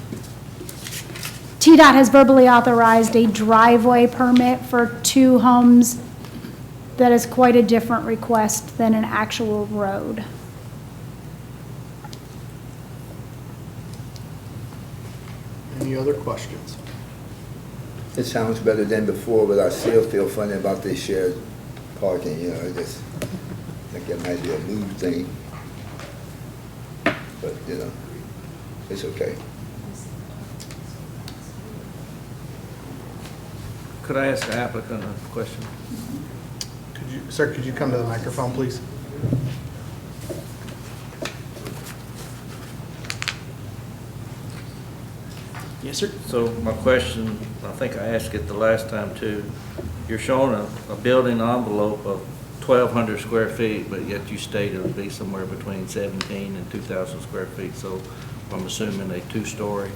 TDOT has verbally authorized a driveway permit for 2 homes. That is quite a different request than an actual road. Any other questions? It sounds better than before, but I still feel funny about this shared parking, you know, I just think it might be a mood thing. But, you know, it's okay. Could I ask the applicant a question? Sir, could you come to the microphone, please? Yes, sir. So my question, I think I asked it the last time too. You're showing a building envelope of 1,200 square feet, but yet you state it would be somewhere between 17 and 2,000 square feet. So I'm assuming a 2-story.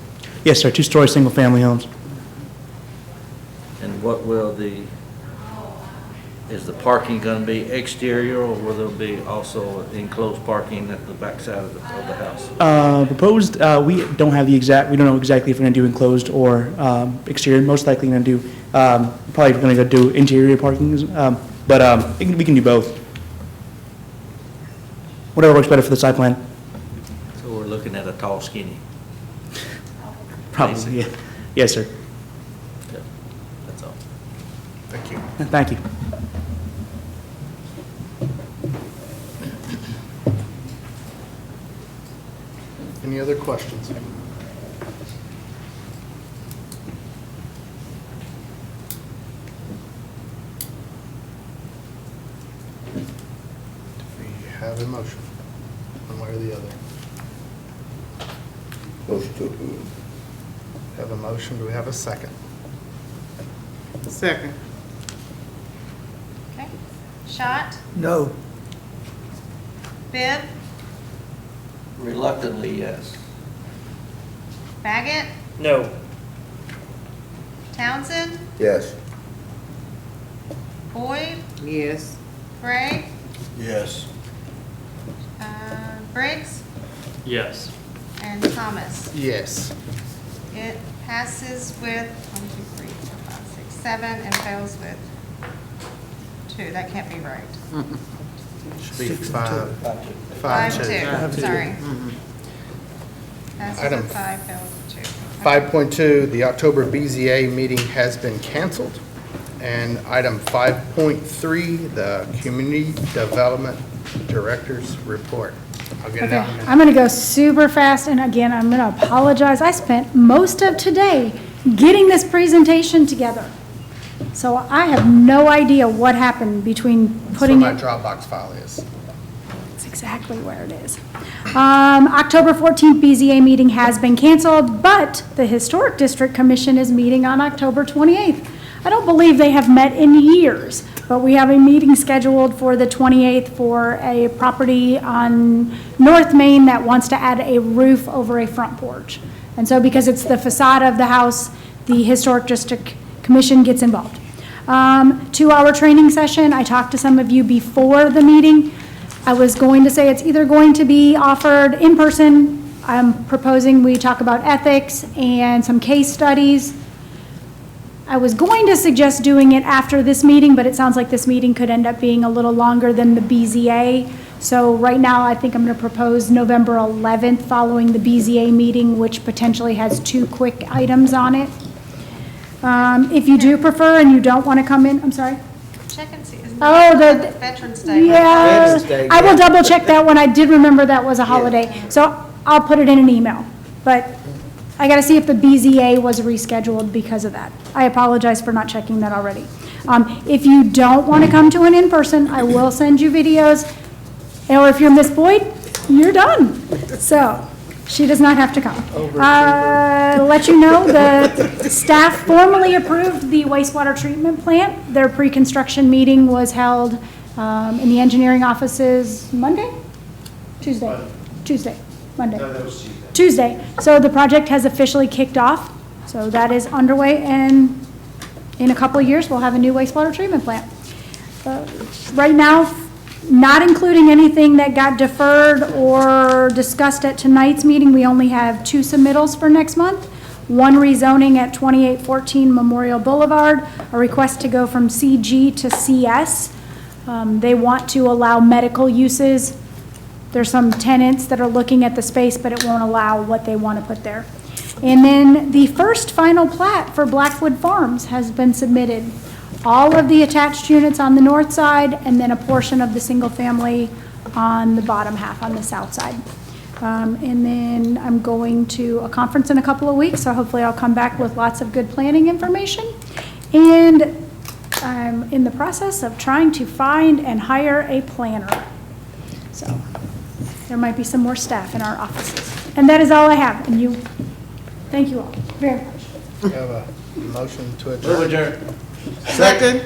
Yes, sir. 2-story single-family homes. And what will is the parking going to be exterior, or will there be also enclosed parking at the backside of the house? Proposed, we don't know exactly if we're going to do enclosed or exterior. Most likely going to do, probably going to do interior parking, but we can do both. Whatever works better for the site plan. So we're looking at a tall, skinny. Probably, yeah. Yes, sir. Okay. That's all. Thank you. Thank you. Any other questions? We have a motion, one way or the other. Motion to approve. Have a motion, do we have a second? Second. Okay. Schott, No. Bibb, Reluctantly, yes. Baggett, No. Townsend, Yes. Boyd, Yes. Gray, Yes. Briggs, Yes. and Thomas. Yes. It passes with 7, and fails with 2. That can't be right. Should be 5, 5-2, sorry. Passes Item with 5, fails with 2. 5.2, the October BZA meeting has been canceled. And item 5.3, the Community Development Director's Report. I'll get it Okay, out in a minute. I'm going to go super fast, and again, I'm going to apologize. I spent most of today getting this presentation together. So I have no idea what happened between putting So my it. Dropbox file is. That's exactly where it is. October 14th BZA meeting has been canceled, but the Historic District Commission is meeting on October 28th. I don't believe they have met in years, but we have a meeting scheduled for the 28th for a property on North Main that wants to add a roof over a front porch. And so because it's the facade of the house, the Historic District Commission gets involved. 2-hour training session. I talked to some of you before the meeting. I was going to say it's either going to be offered in person. I'm proposing we talk about ethics and some case studies. I was going to suggest doing it after this meeting, but it sounds like this meeting could end up being a little longer than the BZA. So right now, I think I'm going to propose November 11th following the BZA meeting, which potentially has 2 quick items on it. If you do prefer and you don't want to come in, I'm sorry? Check and see. Oh, the Veterans Day. Yeah, Veterans Day, I will yeah. double check that one. I did remember that was a holiday. So I'll put it in an email. But I got to see if the BZA was rescheduled because of that. I apologize for not checking that already. If you don't want to come to an in-person, I will send you videos. Or if you're Miss Boyd, you're done. So, she does not have to come. Let you know, the staff formally approved the wastewater treatment plant. Their pre-construction meeting was held in the engineering offices Monday? Tuesday, Monday. No, that was Tuesday. Tuesday. So the project has officially kicked off. So that is underway, and in a couple of years, we'll have a new wastewater treatment plant. Right now, not including anything that got deferred or discussed at tonight's meeting, we only have 2 submittals for next month. One rezoning at 2814 Memorial Boulevard, a request to go from CG to CS. They want to allow medical uses. There's some tenants that are looking at the space, but it won't allow what they want to put there. And then the first final plat for Blackwood Farms has been submitted. All of the attached units on the north side, and then a portion of the single family on the bottom half on the south side. And then I'm going to a conference in a couple of weeks, so hopefully I'll come back with lots of good planning information. And I'm in the process of trying to find and hire a planner. So there might be some more staff in our offices. And that is all I have. And thank you all very much. We have a motion to adjourn. Second?